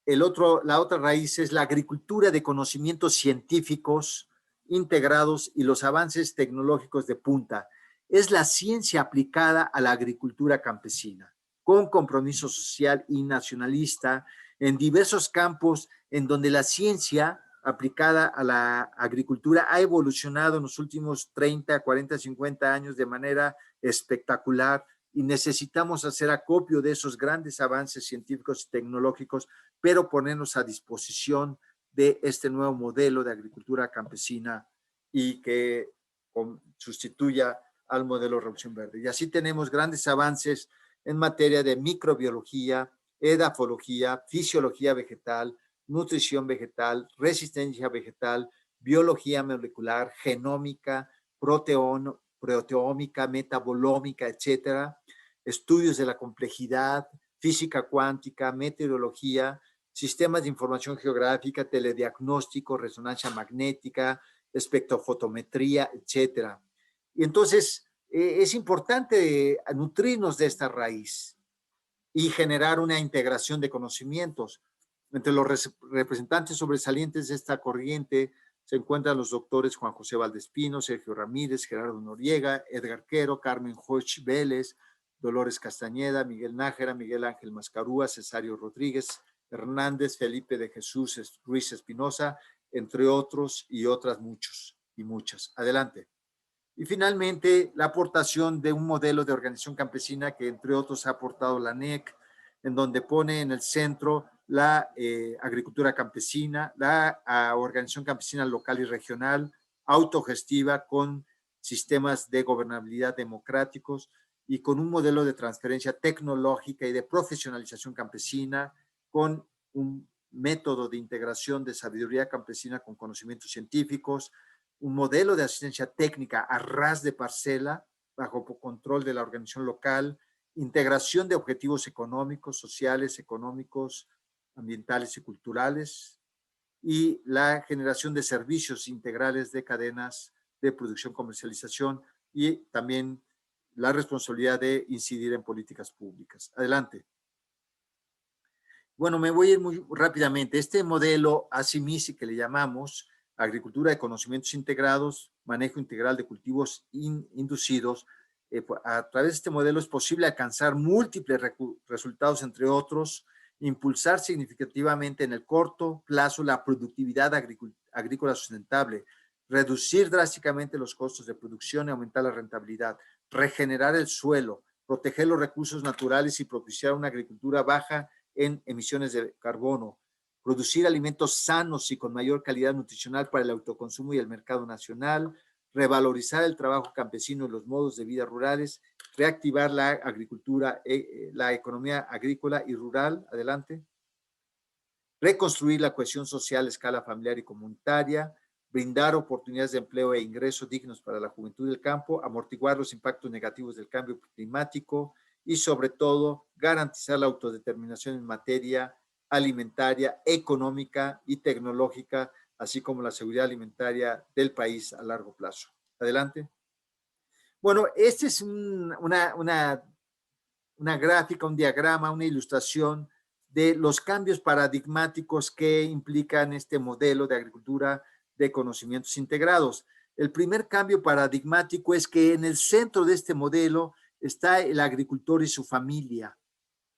la otra raíz es la agricultura de conocimientos científicos integrados y los avances tecnológicos de punta. Es la ciencia aplicada a la agricultura campesina, con compromiso social y nacionalista en diversos campos en donde la ciencia aplicada a la agricultura ha evolucionado en los últimos 30, 40, 50 años de manera espectacular, y necesitamos hacer acopio de esos grandes avances científicos y tecnológicos, pero ponernos a disposición de este nuevo modelo de agricultura campesina y que sustituya al modelo Revolución Verde. Y así tenemos grandes avances en materia de microbiología, edafología, fisiología vegetal, nutrición vegetal, resistencia vegetal, biología molecular, genómica, proteómica, metabolómica, etcétera, estudios de la complejidad, física cuántica, meteorología, sistemas de información geográfica, telediagnóstico, resonancia magnética, espectrofotometría, etcétera. Y entonces es importante nutrirnos de esta raíz y generar una integración de conocimientos. Entre los representantes sobresalientes de esta corriente se encuentran los doctores Juan José Valdespino, Sergio Ramírez, Gerardo Noriega, Edgar Quero, Carmen Hoch Vélez, Dolores Castañeda, Miguel Nájera, Miguel Ángel Mascarúa, Cesario Rodríguez Hernández, Felipe de Jesús Ruiz Espinosa, entre otros y otras muchos y muchas. Adelante. Y finalmente, la aportación de un modelo de organización campesina que, entre otros, ha aportado la NEC, en donde pone en el centro la agricultura campesina, la organización campesina local y regional, autogestiva, con sistemas de gobernabilidad democráticos y con un modelo de transferencia tecnológica y de profesionalización campesina, con método de integración de sabiduría campesina con conocimientos científicos, un modelo de asistencia técnica a ras de parcela, bajo control de la organización local, integración de objetivos económicos, sociales, económicos, ambientales y culturales, y la generación de servicios integrales de cadenas de producción, comercialización y también la responsabilidad de incidir en políticas públicas. Adelante. Bueno, me voy a ir muy rápidamente. Este modelo ASIMISI que le llamamos agricultura de conocimientos integrados, manejo integral de cultivos inducidos, a través de este modelo es posible alcanzar múltiples resultados, entre otros, impulsar significativamente en el corto plazo la productividad agrícola sustentable, reducir drásticamente los costos de producción y aumentar la rentabilidad, regenerar el suelo, proteger los recursos naturales y propiciar una agricultura baja en emisiones de carbono, producir alimentos sanos y con mayor calidad nutricional para el autoconsumo y el mercado nacional, revalorizar el trabajo campesino y los modos de vida rurales, reactivar la agricultura, la economía agrícola y rural, adelante, reconstruir la cohesión social a escala familiar y comunitaria, brindar oportunidades de empleo e ingresos dignos para la juventud del campo, amortiguar los impactos negativos del cambio climático y, sobre todo, garantizar la autodeterminación en materia alimentaria, económica y tecnológica, así como la seguridad alimentaria del país a largo plazo. Adelante. Bueno, este es una gráfica, un diagrama, una ilustración de los cambios paradigmáticos que implican este modelo de agricultura de conocimientos integrados. El primer cambio paradigmático es que en el centro de este modelo está el agricultor y su familia,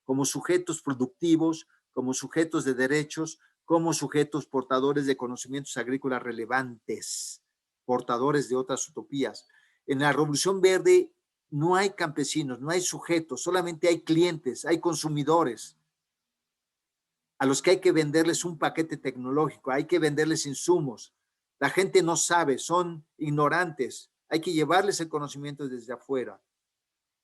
como sujetos productivos, como sujetos de derechos, como sujetos portadores de conocimientos agrícolas relevantes, portadores de otras utopías. En la Revolución Verde no hay campesinos, no hay sujetos, solamente hay clientes, hay consumidores a los que hay que venderles un paquete tecnológico, hay que venderles insumos. La gente no sabe, son ignorantes, hay que llevarles el conocimiento desde afuera.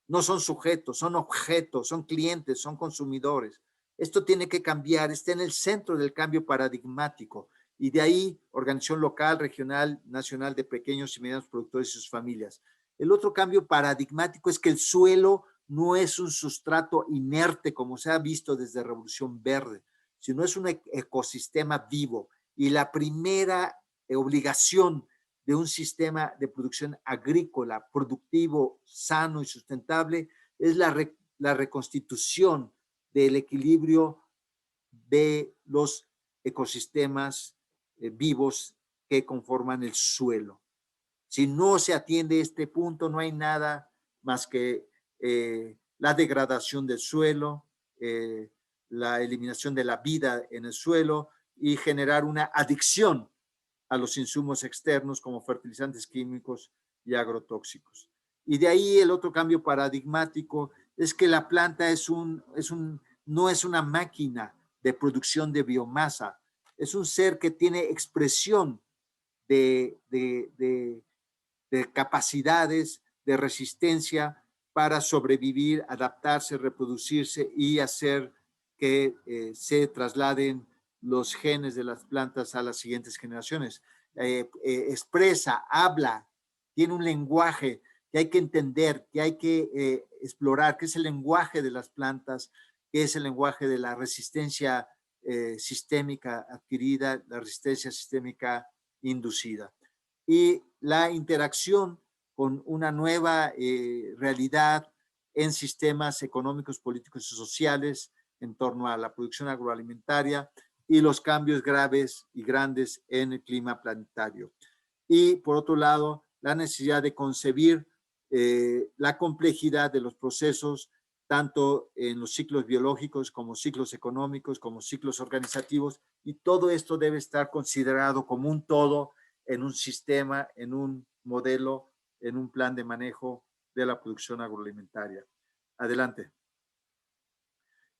No son sujetos, son objetos, son clientes, son consumidores. Esto tiene que cambiar, está en el centro del cambio paradigmático. Y de ahí, organización local, regional, nacional de pequeños y medianos productores y sus familias. El otro cambio paradigmático es que el suelo no es un sustrato inerte, como se ha visto desde Revolución Verde, sino es un ecosistema vivo. Y la primera obligación de un sistema de producción agrícola productivo, sano y sustentable es la reconstitución del equilibrio de los ecosistemas vivos que conforman el suelo. Si no se atiende este punto, no hay nada más que la degradación del suelo, la eliminación de la vida en el suelo y generar una adicción a los insumos externos como fertilizantes químicos y agrotóxicos. Y de ahí el otro cambio paradigmático es que la planta no es una máquina de producción de biomasa, es un ser que tiene expresión de capacidades, de resistencia para sobrevivir, adaptarse, reproducirse y hacer que se trasladen los genes de las plantas a las siguientes generaciones. Expresa, habla, tiene un lenguaje que hay que entender, que hay que explorar, que es el lenguaje de las plantas, que es el lenguaje de la resistencia sistémica adquirida, la resistencia sistémica inducida. Y la interacción con una nueva realidad en sistemas económicos, políticos y sociales en torno a la producción agroalimentaria y los cambios graves y grandes en el clima planetario. Y por otro lado, la necesidad de concebir la complejidad de los procesos, tanto en los ciclos biológicos como ciclos económicos, como ciclos organizativos, y todo esto debe estar considerado como un todo en un sistema, en un modelo, en un plan de manejo de la producción agroalimentaria. Adelante.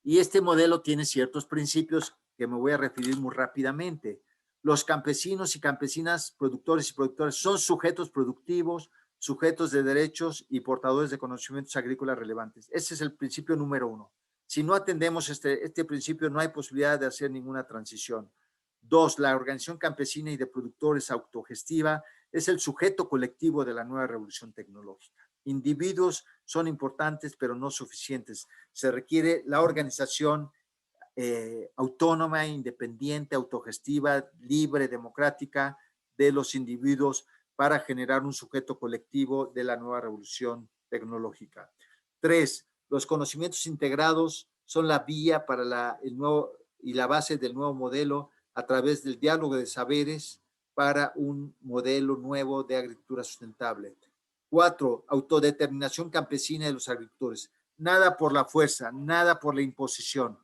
Y este modelo tiene ciertos principios que me voy a referir muy rápidamente. Los campesinos y campesinas, productores y productoras son sujetos productivos, sujetos de derechos y portadores de conocimientos agrícolas relevantes. Ese es el principio número 1. Si no atendemos este principio, no hay posibilidad de hacer ninguna transición. 2, la organización campesina y de productores autogestiva es el sujeto colectivo de la nueva revolución tecnológica. Individuos son importantes, pero no suficientes. Se requiere la organización autónoma, independiente, autogestiva, libre, democrática de los individuos para generar un sujeto colectivo de la nueva revolución tecnológica. 3, los conocimientos integrados son la vía para el nuevo y la base del nuevo modelo a través del diálogo de saberes para un modelo nuevo de agricultura sustentable. 4, autodeterminación campesina de los agricultores. Nada por la fuerza, nada por la imposición.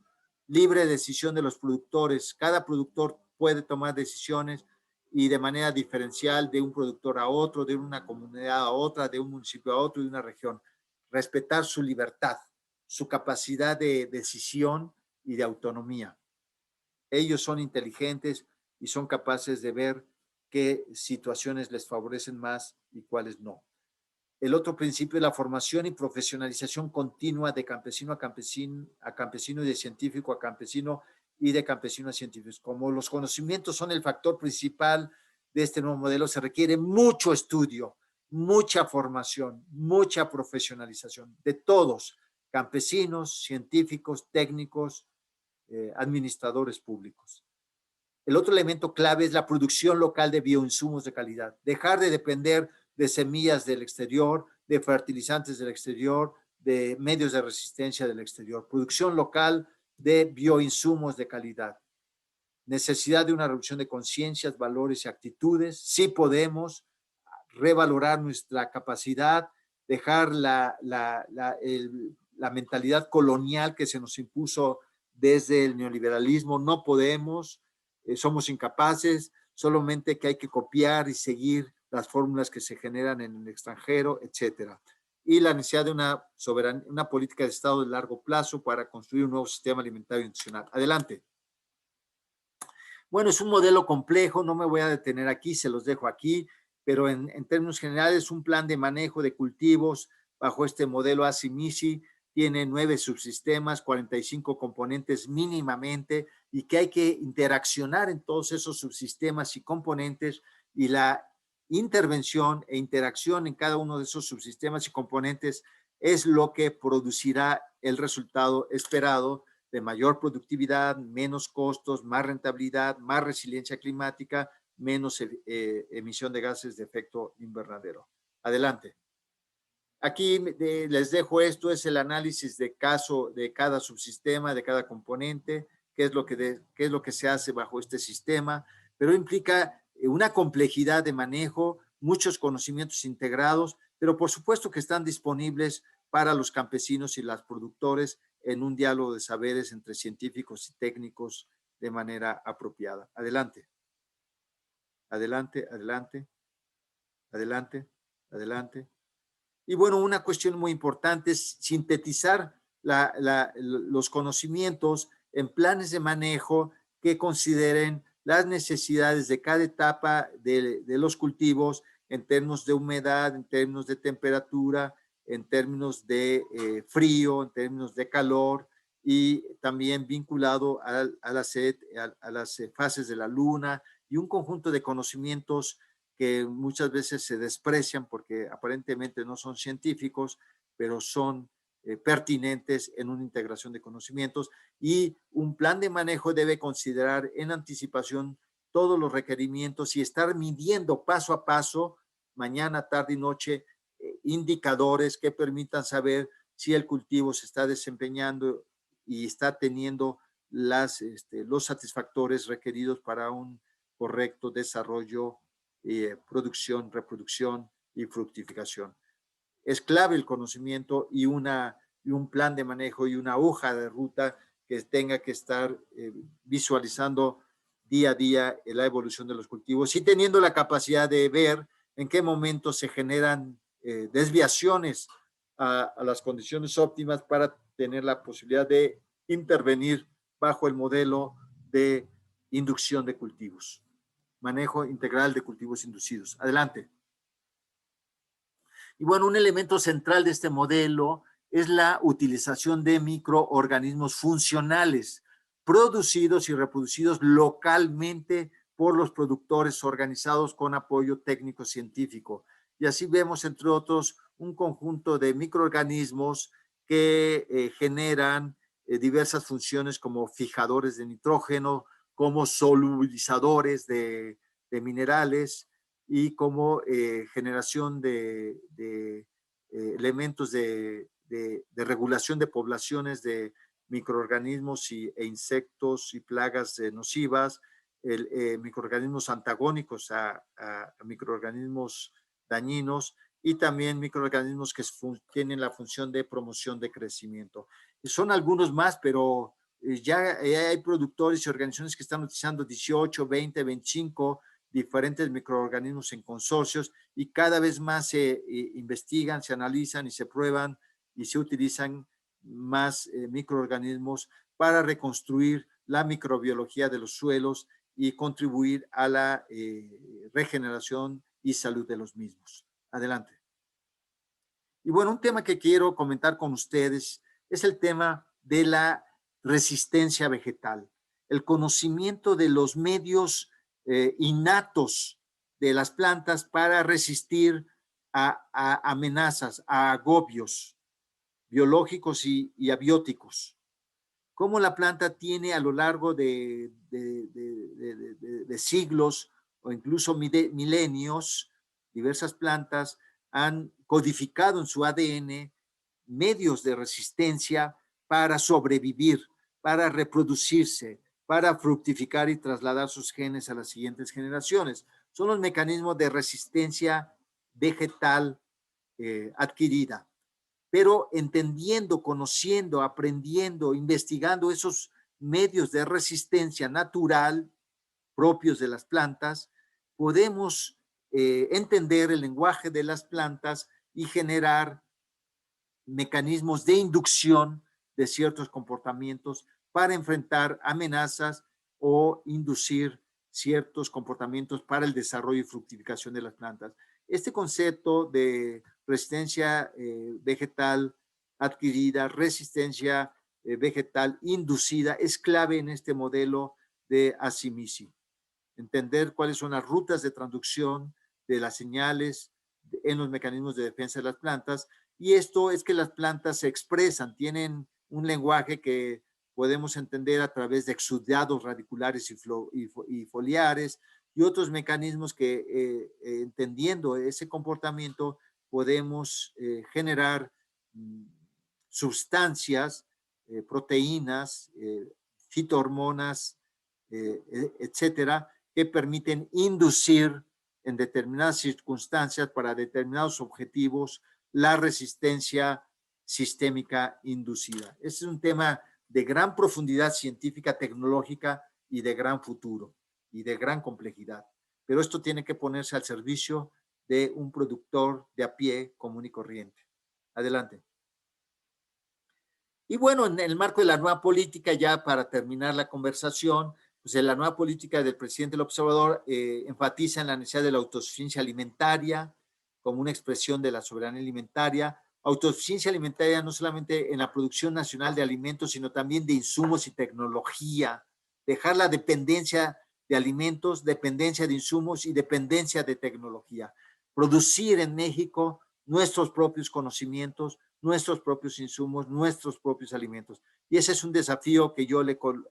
Libre decisión de los productores. Cada productor puede tomar decisiones y de manera diferencial de un productor a otro, de una comunidad a otra, de un municipio a otro, de una región. Respetar su libertad, su capacidad de decisión y de autonomía. Ellos son inteligentes y son capaces de ver qué situaciones les favorecen más y cuáles no. El otro principio es la formación y profesionalización continua de campesino a campesino y de científico a campesino y de campesino a científico. Como los conocimientos son el factor principal de este nuevo modelo, se requiere mucho estudio, mucha formación, mucha profesionalización de todos, campesinos, científicos, técnicos, administradores públicos. El otro elemento clave es la producción local de bioinsumos de calidad. Dejar de depender de semillas del exterior, de fertilizantes del exterior, de medios de resistencia del exterior. Producción local de bioinsumos de calidad. Necesidad de una revolución de conciencias, valores y actitudes. Sí podemos revalorar nuestra capacidad, dejar la mentalidad colonial que se nos impuso desde el neoliberalismo. No podemos, somos incapaces, solamente que hay que copiar y seguir las fórmulas que se generan en el extranjero, etcétera. Y la necesidad de una política de Estado de largo plazo para construir un nuevo sistema alimentario nacional. Adelante. Bueno, es un modelo complejo, no me voy a detener aquí, se los dejo aquí, pero en términos generales, un plan de manejo de cultivos bajo este modelo ASI-MISI tiene 9 subsistemas, 45 componentes mínimamente, y que hay que interaccionar en todos esos subsistemas y componentes, y la intervención e interacción en cada uno de esos subsistemas y componentes es lo que producirá el resultado esperado de mayor productividad, menos costos, más rentabilidad, más resiliencia climática, menos emisión de gases de efecto invernadero. Adelante. Aquí les dejo esto, es el análisis de caso de cada subsistema, de cada componente, qué es lo que se hace bajo este sistema, pero implica una complejidad de manejo, muchos conocimientos integrados, pero por supuesto que están disponibles para los campesinos y los productores en un diálogo de saberes entre científicos y técnicos de manera apropiada. Adelante. Adelante, adelante, adelante, adelante. Y bueno, una cuestión muy importante es sintetizar los conocimientos en planes de manejo que consideren las necesidades de cada etapa de los cultivos en términos de humedad, en términos de temperatura, en términos de frío, en términos de calor, y también vinculado a las fases de la luna y un conjunto de conocimientos que muchas veces se desprecian porque aparentemente no son científicos, pero son pertinentes en una integración de conocimientos, y un plan de manejo debe considerar en anticipación todos los requerimientos y estar midiendo paso a paso, mañana, tarde y noche, indicadores que permitan saber si el cultivo se está desempeñando y está teniendo los satisfactores requeridos para un correcto desarrollo, producción, reproducción y fructificación. Es clave el conocimiento y un plan de manejo y una hoja de ruta que tenga que estar visualizando día a día la evolución de los cultivos y teniendo la capacidad de ver en qué momento se generan desviaciones a las condiciones óptimas para tener la posibilidad de intervenir bajo el modelo de inducción de cultivos. Manejo integral de cultivos inducidos. Adelante. Y bueno, un elemento central de este modelo es la utilización de microorganismos funcionales producidos y reproducidos localmente por los productores organizados con apoyo técnico científico. Y así vemos, entre otros, un conjunto de microorganismos que generan diversas funciones como fijadores de nitrógeno, como solubilizadores de minerales y como generación de elementos de regulación de poblaciones de microorganismos e insectos y plagas nocivas, microorganismos antagónicos a microorganismos dañinos y también microorganismos que tienen la función de promoción de crecimiento. Son algunos más, pero ya hay productores y organizaciones que están utilizando 18, 20, 25 diferentes microorganismos en consorcios y cada vez más se investigan, se analizan y se prueban y se utilizan más microorganismos para reconstruir la microbiología de los suelos y contribuir a la regeneración y salud de los mismos. Adelante. Y bueno, un tema que quiero comentar con ustedes es el tema de la resistencia vegetal, el conocimiento de los medios innatos de las plantas para resistir a amenazas, a agobios biológicos y abióticos. Cómo la planta tiene a lo largo de siglos o incluso milenios, diversas plantas han codificado en su ADN medios de resistencia para sobrevivir, para reproducirse, para fructificar y trasladar sus genes a las siguientes generaciones. Son los mecanismos de resistencia vegetal adquirida. Pero entendiendo, conociendo, aprendiendo, investigando esos medios de resistencia natural propios de las plantas, podemos entender el lenguaje de las plantas y generar mecanismos de inducción de ciertos comportamientos para enfrentar amenazas o inducir ciertos comportamientos para el desarrollo y fructificación de las plantas. Este concepto de resistencia vegetal adquirida, resistencia vegetal inducida es clave en este modelo de Asimici. Entender cuáles son las rutas de transducción de las señales en los mecanismos de defensa de las plantas, y esto es que las plantas se expresan, tienen un lenguaje que podemos entender a través de exudados radiculares y foliares y otros mecanismos que entendiendo ese comportamiento podemos generar sustancias, proteínas, fitohormonas, etcétera, que permiten inducir en determinadas circunstancias para determinados objetivos la resistencia sistémica inducida. Este es un tema de gran profundidad científica, tecnológica y de gran futuro y de gran complejidad. Pero esto tiene que ponerse al servicio de un productor de a pie común y corriente. Adelante. Y bueno, en el marco de la nueva política, ya para terminar la conversación, pues la nueva política del presidente López Obrador enfatiza en la necesidad de la autosuficiencia alimentaria como una expresión de la soberanía alimentaria, autosuficiencia alimentaria no solamente en la producción nacional de alimentos, sino también de insumos y tecnología, dejar la dependencia de alimentos, dependencia de insumos y dependencia de tecnología. Producir en México nuestros propios conocimientos, nuestros propios insumos, nuestros propios alimentos. Y ese es un desafío que yo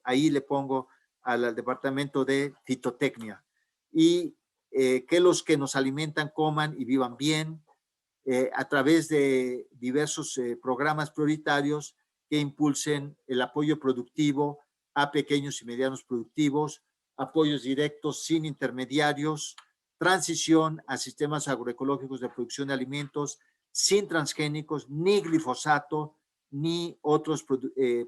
ahí le pongo al Departamento de Fitotecnia. Y que los que nos alimentan coman y vivan bien a través de diversos programas prioritarios que impulsen el apoyo productivo a pequeños y medianos productivos, apoyos directos sin intermediarios, transición a sistemas agroecológicos de producción de alimentos sin transgénicos, ni glifosato, ni otros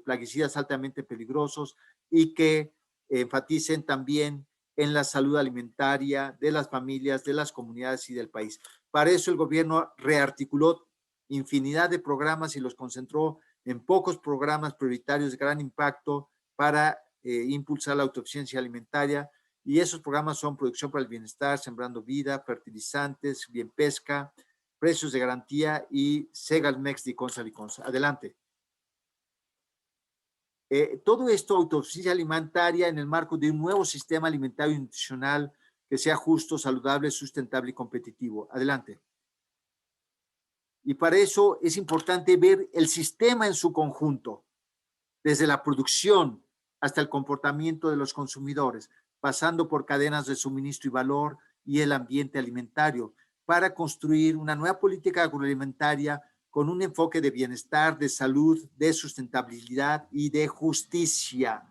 plaguicidas altamente peligrosos, y que enfaticen también en la salud alimentaria de las familias, de las comunidades y del país. Para eso el gobierno rearticuló infinidad de programas y los concentró en pocos programas prioritarios de gran impacto para impulsar la autosuficiencia alimentaria, y esos programas son Producción para el Bienestar, Sembrando Vida, Fertilizantes, Bien Pesca, precios de garantía y Segalmex de Consa Liconsa. Adelante. Todo esto, autosuficiencia alimentaria en el marco de un nuevo sistema alimentario y nutricional que sea justo, saludable, sustentable y competitivo. Adelante. Y para eso es importante ver el sistema en su conjunto, desde la producción hasta el comportamiento de los consumidores, pasando por cadenas de suministro y valor y el ambiente alimentario, para construir una nueva política agroalimentaria con un enfoque de bienestar, de salud, de sustentabilidad y de justicia.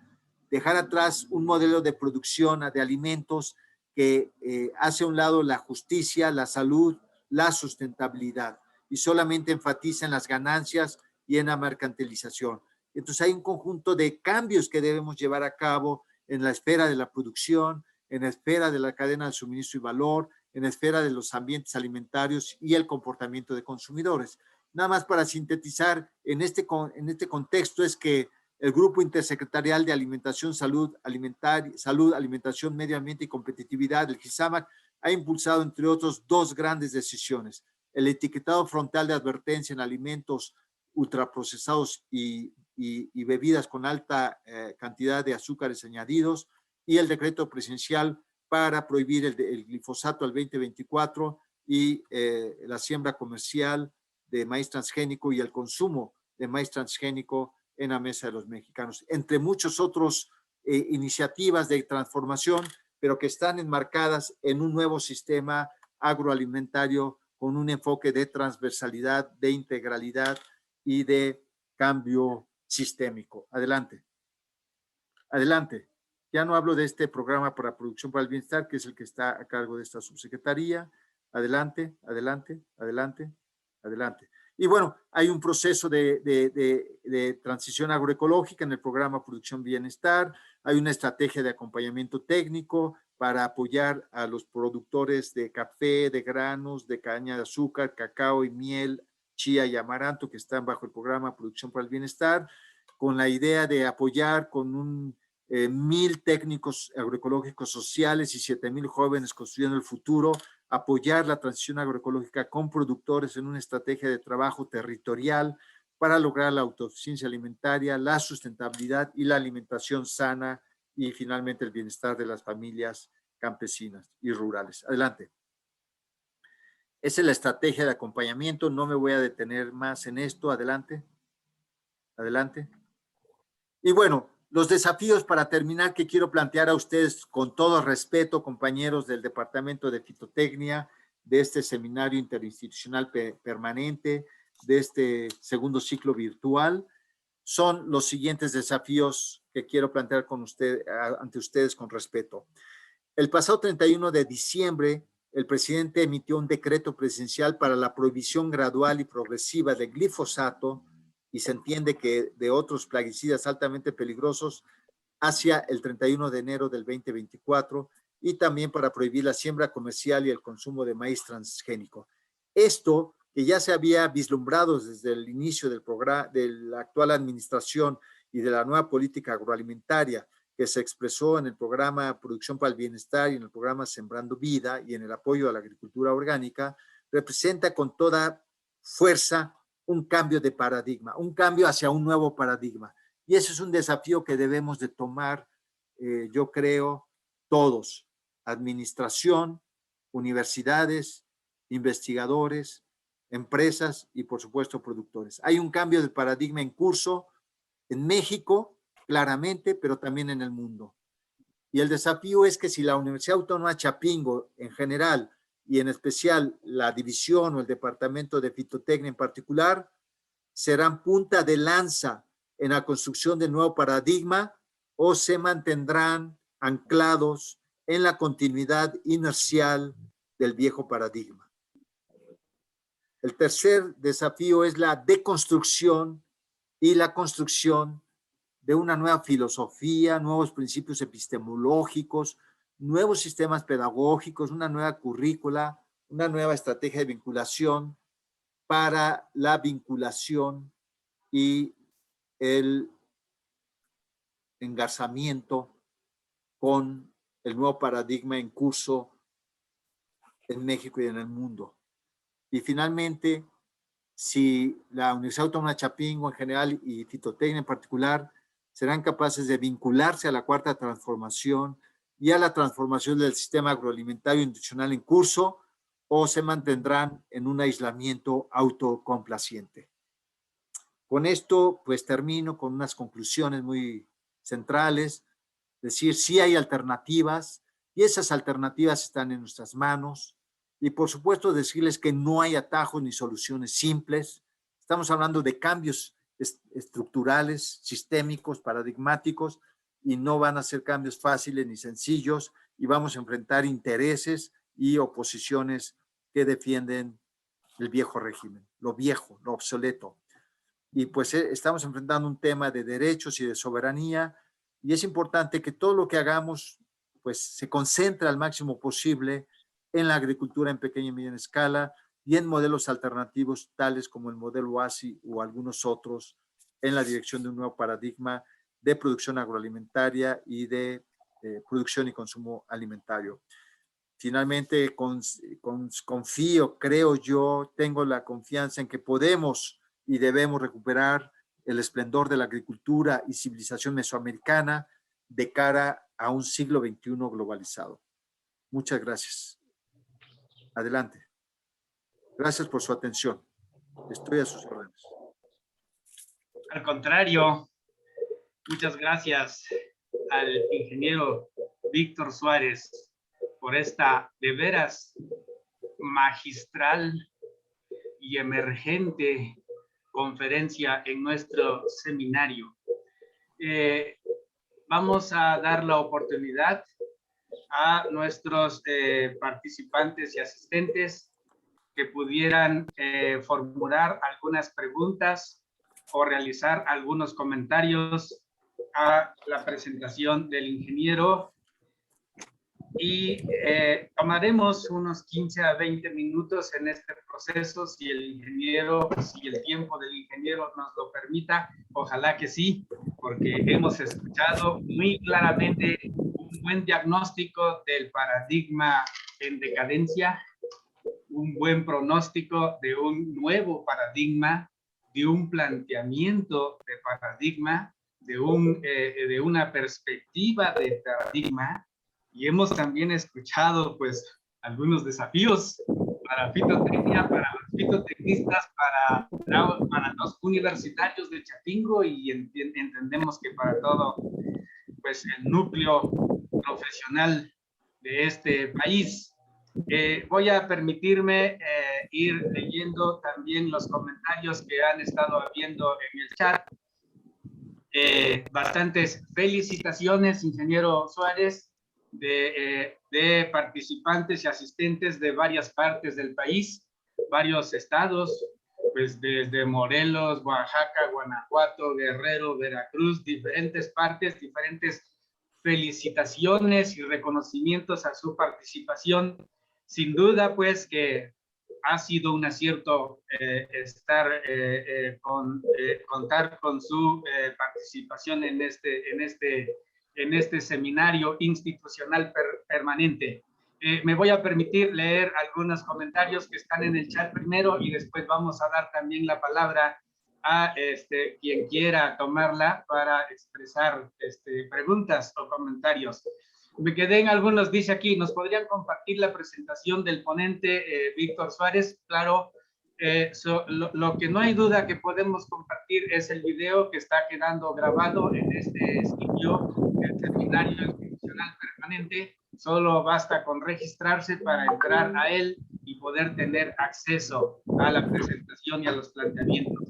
Dejar atrás un modelo de producción de alimentos que hace a un lado la justicia, la salud, la sustentabilidad y solamente enfatiza en las ganancias y en la mercantilización. Entonces hay un conjunto de cambios que debemos llevar a cabo en la esfera de la producción, en la esfera de la cadena de suministro y valor, en la esfera de los ambientes alimentarios y el comportamiento de consumidores. Nada más para sintetizar, en este contexto es que el Grupo Intersecretarial de Alimentación, Salud, Alimentación, Medio Ambiente y Competitividad, el GISAMAC, ha impulsado, entre otros, dos grandes decisiones: el etiquetado frontal de advertencia en alimentos ultraprocesados y bebidas con alta cantidad de azúcares añadidos, y el decreto presidencial para prohibir el glifosato al 2024 y la siembra comercial de maíz transgénico y el consumo de maíz transgénico en la mesa de los mexicanos, entre muchos otros iniciativas de transformación, pero que están enmarcadas en un nuevo sistema agroalimentario con un enfoque de transversalidad, de integralidad y de cambio sistémico. Adelante. Adelante. Ya no hablo de este programa para producción para el bienestar, que es el que está a cargo de esta subsecretaría. Adelante, adelante, adelante, adelante. Y bueno, hay un proceso de transición agroecológica en el programa Producción Bienestar. Hay una estrategia de acompañamiento técnico para apoyar a los productores de café, de granos, de caña de azúcar, cacao y miel, chía y amaranto, que están bajo el programa Producción para el Bienestar, con la idea de apoyar con 1,000 técnicos agroecológicos sociales y 7,000 jóvenes construyendo el futuro, apoyar la transición agroecológica con productores en una estrategia de trabajo territorial para lograr la autosuficiencia alimentaria, la sustentabilidad y la alimentación sana y finalmente el bienestar de las familias campesinas y rurales. Adelante. Esa es la estrategia de acompañamiento. No me voy a detener más en esto. Adelante. Adelante. Y bueno, los desafíos para terminar que quiero plantear a ustedes con todo respeto, compañeros del Departamento de Fitotecnia, de este seminario interinstitucional permanente, de este segundo ciclo virtual, son los siguientes desafíos que quiero plantear ante ustedes con respeto. El pasado 31 de diciembre, el presidente emitió un decreto presidencial para la prohibición gradual y progresiva del glifosato, y se entiende que de otros plaguicidas altamente peligrosos, hacia el 31 de enero del 2024, y también para prohibir la siembra comercial y el consumo de maíz transgénico. Esto, que ya se había vislumbrado desde el inicio del programa, de la actual administración y de la nueva política agroalimentaria, que se expresó en el programa Producción para el Bienestar y en el programa Sembrando Vida y en el apoyo a la agricultura orgánica, representa con toda fuerza un cambio de paradigma, un cambio hacia un nuevo paradigma. Y ese es un desafío que debemos de tomar, yo creo, todos, administración, universidades, investigadores, empresas y, por supuesto, productores. Hay un cambio de paradigma en curso en México, claramente, pero también en el mundo. Y el desafío es que si la Universidad Autónoma Chapingo en general y en especial la división o el departamento de fitotecnia en particular, serán punta de lanza en la construcción del nuevo paradigma o se mantendrán anclados en la continuidad inercial del viejo paradigma. El tercer desafío es la deconstrucción y la construcción de una nueva filosofía, nuevos principios epistemológicos, nuevos sistemas pedagógicos, una nueva currícula, una nueva estrategia de vinculación para la vinculación y el engarzamiento con el nuevo paradigma en curso en México y en el mundo. Y finalmente, si la Universidad Autónoma de Chapingo en general y Fitotecnia en particular serán capaces de vincularse a la cuarta transformación y a la transformación del sistema agroalimentario y nutricional en curso, o se mantendrán en un aislamiento autocomplaciente. Con esto, pues termino con unas conclusiones muy centrales, decir, sí hay alternativas y esas alternativas están en nuestras manos. Y por supuesto decirles que no hay atajos ni soluciones simples. Estamos hablando de cambios estructurales, sistémicos, paradigmáticos, y no van a ser cambios fáciles ni sencillos, y vamos a enfrentar intereses y oposiciones que defienden el viejo régimen, lo viejo, lo obsoleto. Y pues estamos enfrentando un tema de derechos y de soberanía, y es importante que todo lo que hagamos pues se concentre al máximo posible en la agricultura en pequeña y mediana escala y en modelos alternativos tales como el modelo OASI o algunos otros en la dirección de un nuevo paradigma de producción agroalimentaria y de producción y consumo alimentario. Finalmente, confío, creo yo, tengo la confianza en que podemos y debemos recuperar el esplendor de la agricultura y civilización mesoamericana de cara a un siglo XXI globalizado. Muchas gracias. Adelante. Gracias por su atención. Estoy a sus órdenes. Al contrario, muchas gracias al ingeniero Víctor Suárez por esta de veras magistral y emergente conferencia en nuestro seminario. Vamos a dar la oportunidad a nuestros participantes y asistentes que pudieran formular algunas preguntas o realizar algunos comentarios a la presentación del ingeniero, y tomaremos unos 15 a 20 minutos en este proceso, si el tiempo del ingeniero nos lo permita. Ojalá que sí, porque hemos escuchado muy claramente un buen diagnóstico del paradigma en decadencia, un buen pronóstico de un nuevo paradigma, de un planteamiento de paradigma, de una perspectiva de paradigma, y hemos también escuchado pues algunos desafíos para fitotecnia, para los fitotecnistas, para los universitarios de Chapingo, y entendemos que para todo pues el núcleo profesional de este país. Voy a permitirme ir leyendo también los comentarios que han estado habiendo en el chat. Bastantes felicitaciones, ingeniero Suárez, de participantes y asistentes de varias partes del país, varios estados, pues desde Morelos, Oaxaca, Guanajuato, Guerrero, Veracruz, diferentes partes, diferentes felicitaciones y reconocimientos a su participación. Sin duda, pues, que ha sido un acierto contar con su participación en este seminario institucional permanente. Me voy a permitir leer algunos comentarios que están en el chat primero, y después vamos a dar también la palabra a quien quiera tomarla para expresar preguntas o comentarios. Me quedé en algunos, dice aquí, ¿nos podrían compartir la presentación del ponente Víctor Suárez? Claro, lo que no hay duda que podemos compartir es el video que está quedando grabado en este sitio, el seminario institucional permanente. Solo basta con registrarse para entrar a él y poder tener acceso a la presentación y a los planteamientos.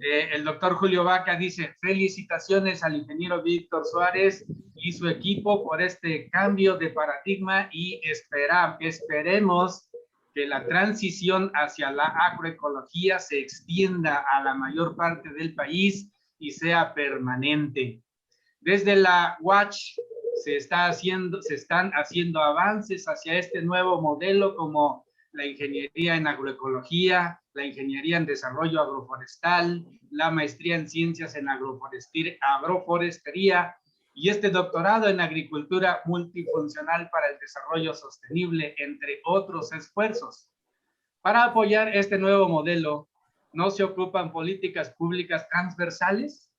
El doctor Julio Vaca dice, felicitaciones al ingeniero Víctor Suárez y su equipo por este cambio de paradigma, y esperemos que la transición hacia la agroecología se extienda a la mayor parte del país y sea permanente. Desde la UACH se están haciendo avances hacia este nuevo modelo, como la ingeniería en agroecología, la ingeniería en desarrollo agroforestal, la maestría en ciencias en agroforestería y este doctorado en agricultura multifuncional para el desarrollo sostenible, entre otros esfuerzos. Para apoyar este nuevo modelo, ¿no se ocupan políticas públicas transversales?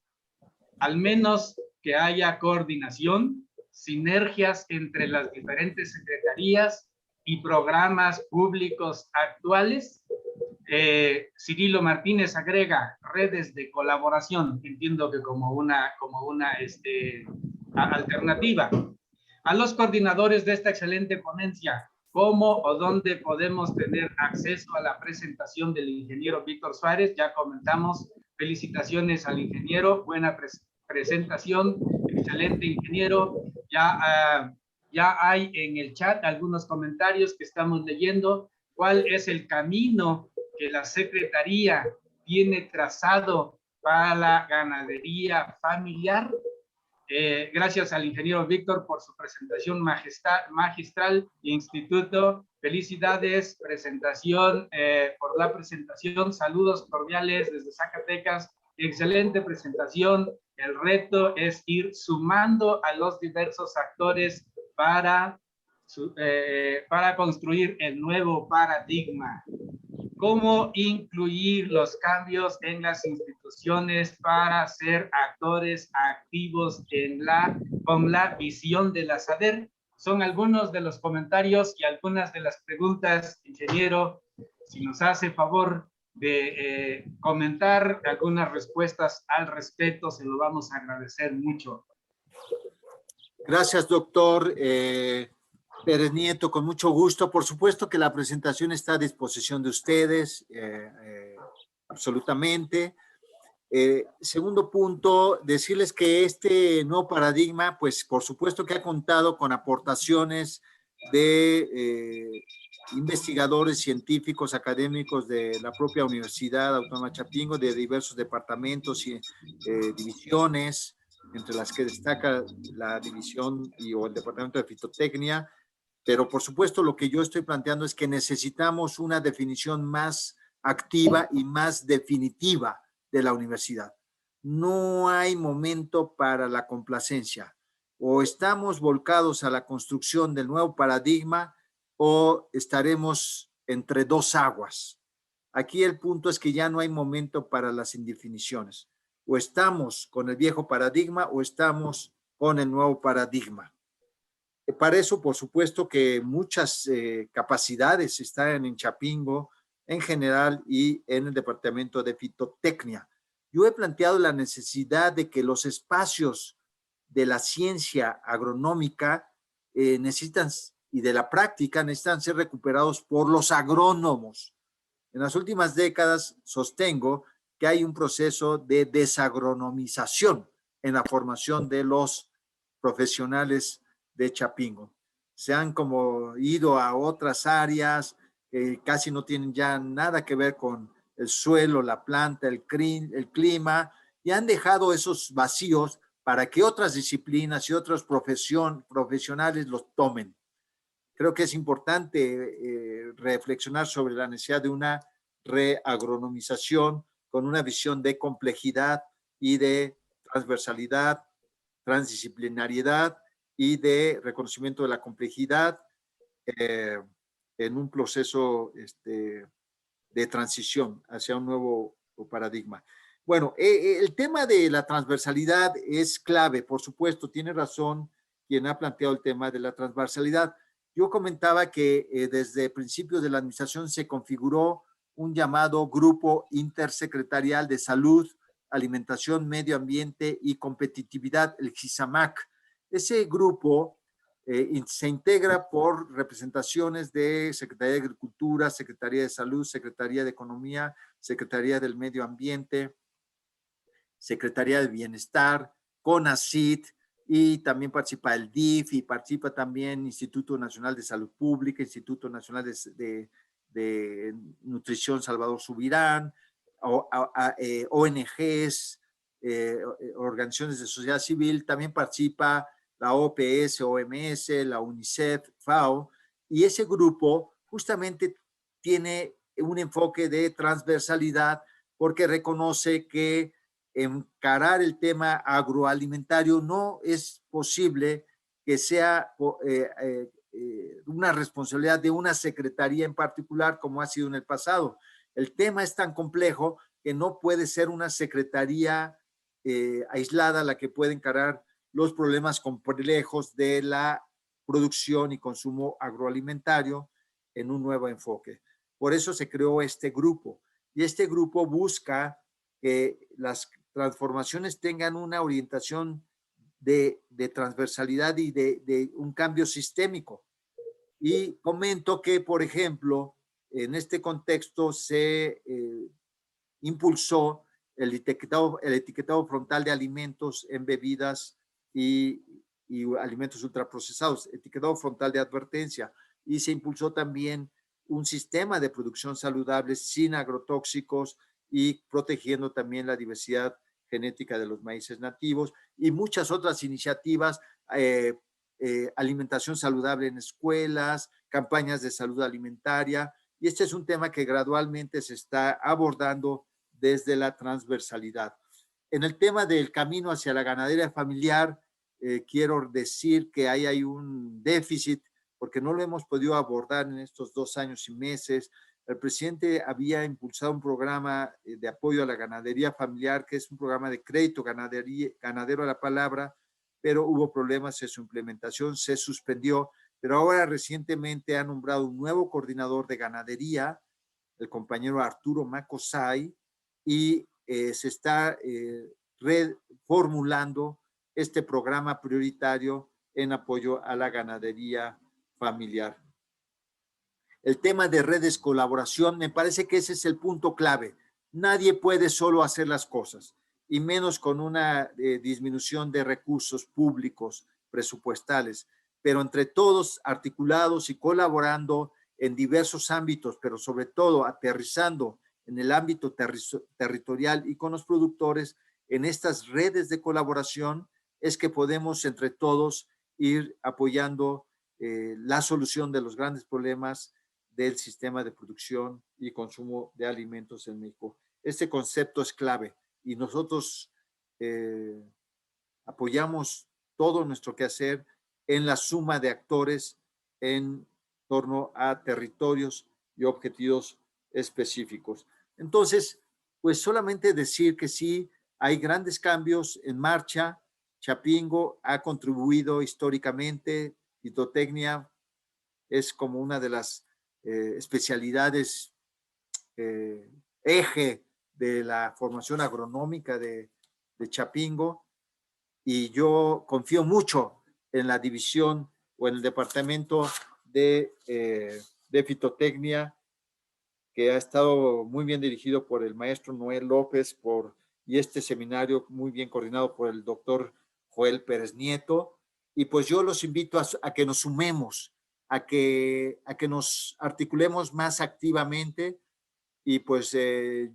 Al menos que haya coordinación, sinergias entre las diferentes secretarías y programas públicos actuales. Cirilo Martínez agrega redes de colaboración, entiendo que como una alternativa. A los coordinadores de esta excelente ponencia, ¿cómo o dónde podemos tener acceso a la presentación del ingeniero Víctor Suárez? Ya comentamos, felicitaciones al ingeniero, buena presentación, excelente ingeniero. Ya hay en el chat algunos comentarios que estamos leyendo. ¿Cuál es el camino que la Secretaría tiene trazado para la ganadería familiar? Gracias al ingeniero Víctor por su presentación magistral. Instituto, felicidades, por la presentación, saludos cordiales desde Zacatecas, excelente presentación. El reto es ir sumando a los diversos actores para construir el nuevo paradigma. ¿Cómo incluir los cambios en las instituciones para ser actores activos con la visión de la SADER? Son algunos de los comentarios y algunas de las preguntas, ingeniero. Si nos hace favor de comentar algunas respuestas al respecto, se lo vamos a agradecer mucho. Gracias, doctor Pérez Nieto, con mucho gusto. Por supuesto que la presentación está a disposición de ustedes, absolutamente. Segundo punto, decirles que este nuevo paradigma, pues por supuesto que ha contado con aportaciones de investigadores científicos, académicos de la propia Universidad Autónoma de Chapingo, de diversos departamentos y divisiones, entre las que destaca la división o el departamento de fitotecnia. Pero por supuesto lo que yo estoy planteando es que necesitamos una definición más activa y más definitiva de la universidad. No hay momento para la complacencia. O estamos volcados a la construcción del nuevo paradigma o estaremos entre dos aguas. Aquí el punto es que ya no hay momento para las indefiniciones. O estamos con el viejo paradigma o estamos con el nuevo paradigma. Para eso, por supuesto que muchas capacidades están en Chapingo en general y en el departamento de fitotecnia. Yo he planteado la necesidad de que los espacios de la ciencia agronómica necesitan, y de la práctica, necesitan ser recuperados por los agrónomos. En las últimas décadas sostengo que hay un proceso de desagronomización en la formación de los profesionales de Chapingo. Se han como ido a otras áreas que casi no tienen ya nada que ver con el suelo, la planta, el clima, y han dejado esos vacíos para que otras disciplinas y otros profesionales los tomen. Creo que es importante reflexionar sobre la necesidad de una reagronomización con una visión de complejidad y de transversalidad, transdisciplinariedad y de reconocimiento de la complejidad en un proceso de transición hacia un nuevo paradigma. Bueno, el tema de la transversalidad es clave, por supuesto, tiene razón quien ha planteado el tema de la transversalidad. Yo comentaba que desde principios de la administración se configuró un llamado Grupo Intersecretarial de Salud, Alimentación, Medio Ambiente y Competitividad, el GISAMAC. Ese grupo se integra por representaciones de Secretaría de Agricultura, Secretaría de Salud, Secretaría de Economía, Secretaría del Medio Ambiente, Secretaría de Bienestar, CONACYT, y también participa el DIF y participa también Instituto Nacional de Salud Pública, Instituto Nacional de Nutrición Salvador Subirán, ONGs, organizaciones de sociedad civil, también participa la OPS, OMS, la UNICEF, FAO, y ese grupo justamente tiene un enfoque de transversalidad porque reconoce que encarar el tema agroalimentario no es posible que sea una responsabilidad de una secretaría en particular como ha sido en el pasado. El tema es tan complejo que no puede ser una secretaría aislada la que puede encarar los problemas complejos de la producción y consumo agroalimentario en un nuevo enfoque. Por eso se creó este grupo, y este grupo busca que las transformaciones tengan una orientación de transversalidad y de un cambio sistémico. Y comento que, por ejemplo, en este contexto se impulsó el etiquetado frontal de alimentos en bebidas y alimentos ultraprocesados, etiquetado frontal de advertencia, y se impulsó también un sistema de producción saludable sin agrotóxicos y protegiendo también la diversidad genética de los maíces nativos y muchas otras iniciativas, alimentación saludable en escuelas, campañas de salud alimentaria, y este es un tema que gradualmente se está abordando desde la transversalidad. En el tema del camino hacia la ganadería familiar, quiero decir que ahí hay un déficit porque no lo hemos podido abordar en estos 2 años y meses. El presidente había impulsado un programa de apoyo a la ganadería familiar, que es un programa de crédito ganadero a la palabra, pero hubo problemas en su implementación, se suspendió, pero ahora recientemente ha nombrado un nuevo coordinador de ganadería, el compañero Arturo Macosay, y se está reformulando este programa prioritario en apoyo a la ganadería familiar. El tema de redes colaboración, me parece que ese es el punto clave. Nadie puede solo hacer las cosas, y menos con una disminución de recursos públicos presupuestales, pero entre todos articulados y colaborando en diversos ámbitos, pero sobre todo aterrizando en el ámbito territorial y con los productores, en estas redes de colaboración es que podemos entre todos ir apoyando la solución de los grandes problemas del sistema de producción y consumo de alimentos en México. Este concepto es clave y nosotros apoyamos todo nuestro quehacer en la suma de actores en torno a territorios y objetivos específicos. Entonces, pues solamente decir que sí, hay grandes cambios en marcha. Chapingo ha contribuido históricamente, fitotecnia es como una de las especialidades eje de la formación agronómica de Chapingo, y yo confío mucho en la división o en el departamento de fitotecnia, que ha estado muy bien dirigido por el maestro Noel López y este seminario muy bien coordinado por el doctor Joel Pérez Nieto. Y pues yo los invito a que nos sumemos, a que nos articulemos más activamente, y pues en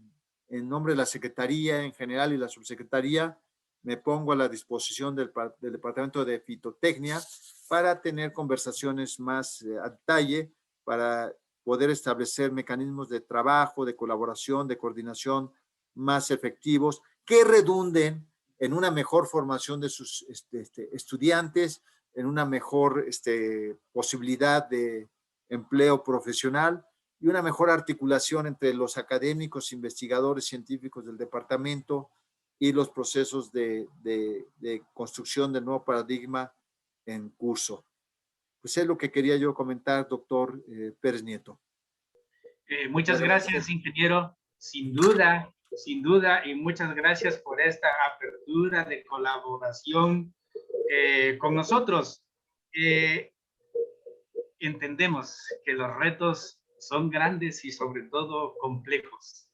nombre de la Secretaría en general y la Subsecretaría, me pongo a la disposición del Departamento de Fitotecnia para tener conversaciones más a detalle, para poder establecer mecanismos de trabajo, de colaboración, de coordinación más efectivos, que redunden en una mejor formación de sus estudiantes, en una mejor posibilidad de empleo profesional y una mejor articulación entre los académicos, investigadores, científicos del departamento y los procesos de construcción del nuevo paradigma en curso. Pues es lo que quería yo comentar, doctor Pérez Nieto. Muchas gracias, ingeniero. Sin duda, y muchas gracias por esta apertura de colaboración con nosotros. Entendemos que los retos son grandes y sobre todo complejos.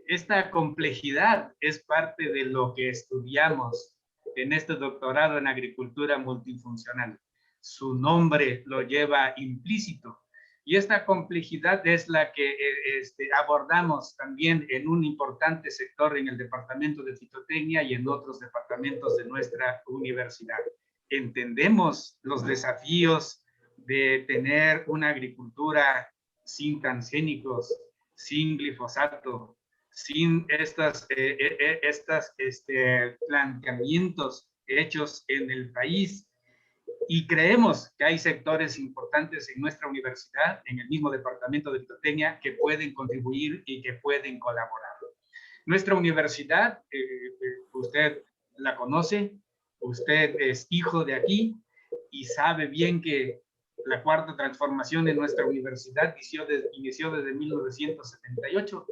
Esta complejidad es parte de lo que estudiamos en este doctorado en agricultura multifuncional. Su nombre lo lleva implícito. Y esta complejidad es la que abordamos también en un importante sector en el departamento de fitotecnia y en otros departamentos de nuestra universidad. Entendemos los desafíos de tener una agricultura sin transgénicos, sin glifosato, sin estos planteamientos hechos en el país, Y creemos que hay sectores importantes en nuestra universidad, en el mismo departamento de Filotecnia, que pueden contribuir y que pueden colaborar. Nuestra universidad, usted la conoce, usted es hijo de aquí y sabe bien que la cuarta transformación en nuestra universidad inició desde 1978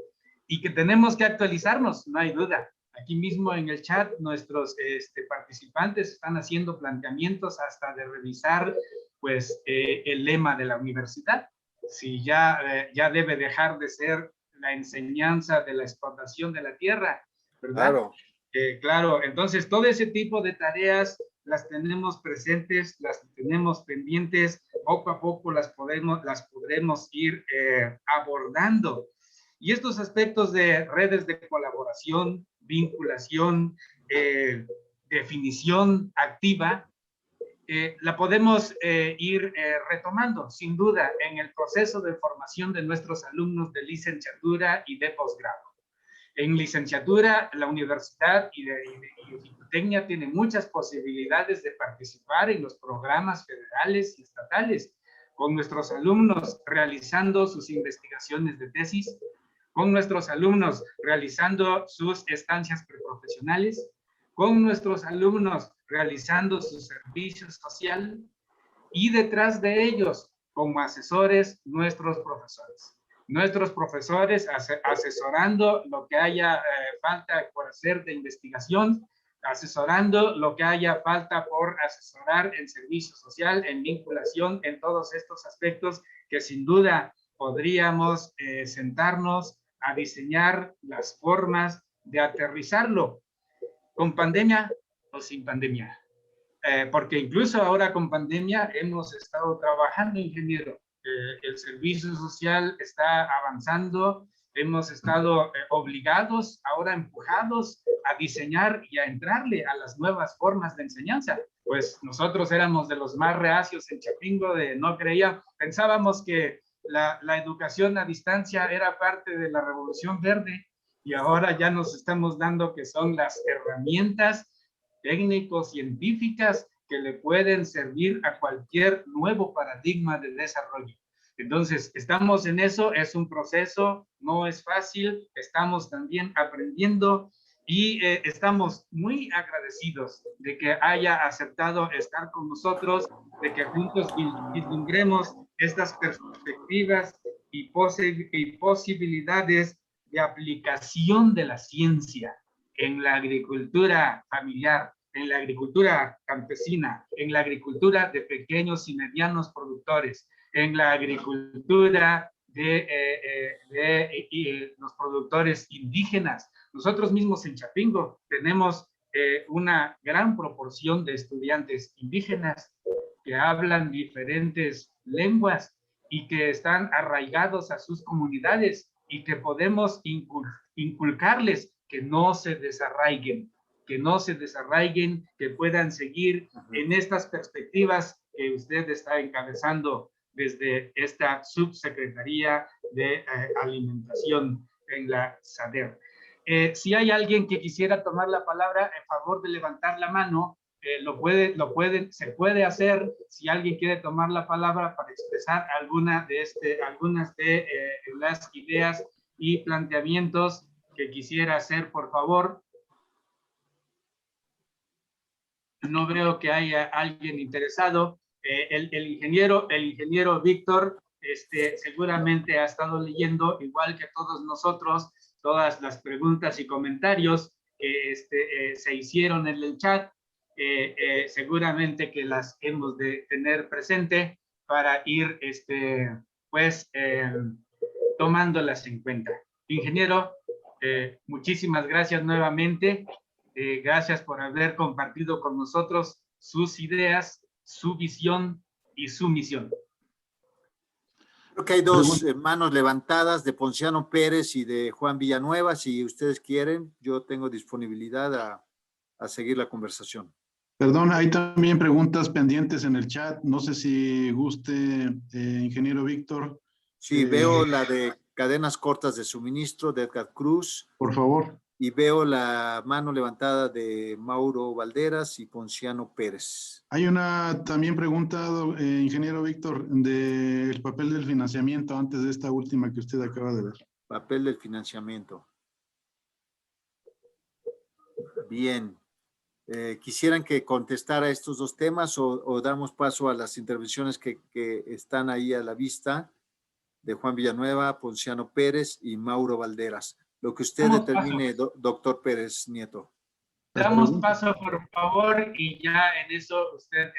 y que tenemos que actualizarnos, no hay duda. Aquí mismo en el chat nuestros participantes están haciendo planteamientos hasta de revisar pues el lema de la universidad. Si ya debe dejar de ser la enseñanza de la explotación de la tierra, ¿verdad? Claro. Claro, entonces todo ese tipo de tareas las tenemos presentes, las tenemos pendientes, poco a poco las podremos ir abordando. Y estos aspectos de redes de colaboración, vinculación, definición activa, la podemos ir retomando, sin duda, en el proceso de formación de nuestros alumnos de licenciatura y de posgrado. En licenciatura, la universidad y Filotecnia tiene muchas posibilidades de participar en los programas federales y estatales, con nuestros alumnos realizando sus investigaciones de tesis, con nuestros alumnos realizando sus estancias preprofesionales, con nuestros alumnos realizando su servicio social y detrás de ellos, como asesores, nuestros profesores. Nuestros profesores asesorando lo que haya falta por hacer de investigación, asesorando lo que haya falta por asesorar en servicio social, en vinculación, en todos estos aspectos que sin duda podríamos sentarnos a diseñar las formas de aterrizarlo, con pandemia o sin pandemia. Porque incluso ahora con pandemia hemos estado trabajando, ingeniero. El servicio social está avanzando, hemos estado obligados, ahora empujados a diseñar y a entrarle a las nuevas formas de enseñanza. Pues nosotros éramos de los más reacios en Chapingo, no creíamos, pensábamos que la educación a distancia era parte de la Revolución Verde y ahora ya nos estamos dando que son las herramientas técnico-científicas que le pueden servir a cualquier nuevo paradigma de desarrollo. Entonces, estamos en eso, es un proceso, no es fácil, estamos también aprendiendo y estamos muy agradecidos de que haya aceptado estar con nosotros, de que juntos vislumbremos estas perspectivas y posibilidades de aplicación de la ciencia en la agricultura familiar, en la agricultura campesina, en la agricultura de pequeños y medianos productores, en la agricultura de los productores indígenas. Nosotros mismos en Chapingo tenemos una gran proporción de estudiantes indígenas que hablan diferentes lenguas y que están arraigados a sus comunidades y que podemos inculcarles que no se desarraiguen, que puedan seguir en estas perspectivas que usted está encabezando desde esta subsecretaría de alimentación en la SADER. Si hay alguien que quisiera tomar la palabra, en favor de levantar la mano, se puede hacer. Si alguien quiere tomar la palabra para expresar algunas de las ideas y planteamientos que quisiera hacer, por favor. No veo que haya alguien interesado. El ingeniero Víctor seguramente ha estado leyendo, igual que todos nosotros, todas las preguntas y comentarios que se hicieron en el chat. Seguramente que las hemos de tener presente para ir tomándolas en cuenta. Ingeniero, muchísimas gracias nuevamente. Gracias por haber compartido con nosotros sus ideas, su visión y su misión. Creo que hay dos manos levantadas, de Ponciano Pérez y de Juan Villanueva. Si ustedes quieren, yo tengo disponibilidad a seguir la conversación. Perdón, hay también preguntas pendientes en el chat. No sé si guste, ingeniero Víctor. Sí, veo la de cadenas cortas de suministro de Edgar Cruz. Por favor. y veo la mano levantada de Mauro Valderas y Ponciano Pérez. Hay una también pregunta, ingeniero Víctor, del papel del financiamiento antes de esta última que usted acaba de ver. Papel del financiamiento. Bien. ¿Quisieran que contestara estos dos temas o damos paso a las intervenciones que están ahí a la vista de Juan Villanueva, Ponciano Pérez y Mauro Valderas? Lo que usted determine, doctor Pérez Nieto. Damos paso, por favor, y ya en eso usted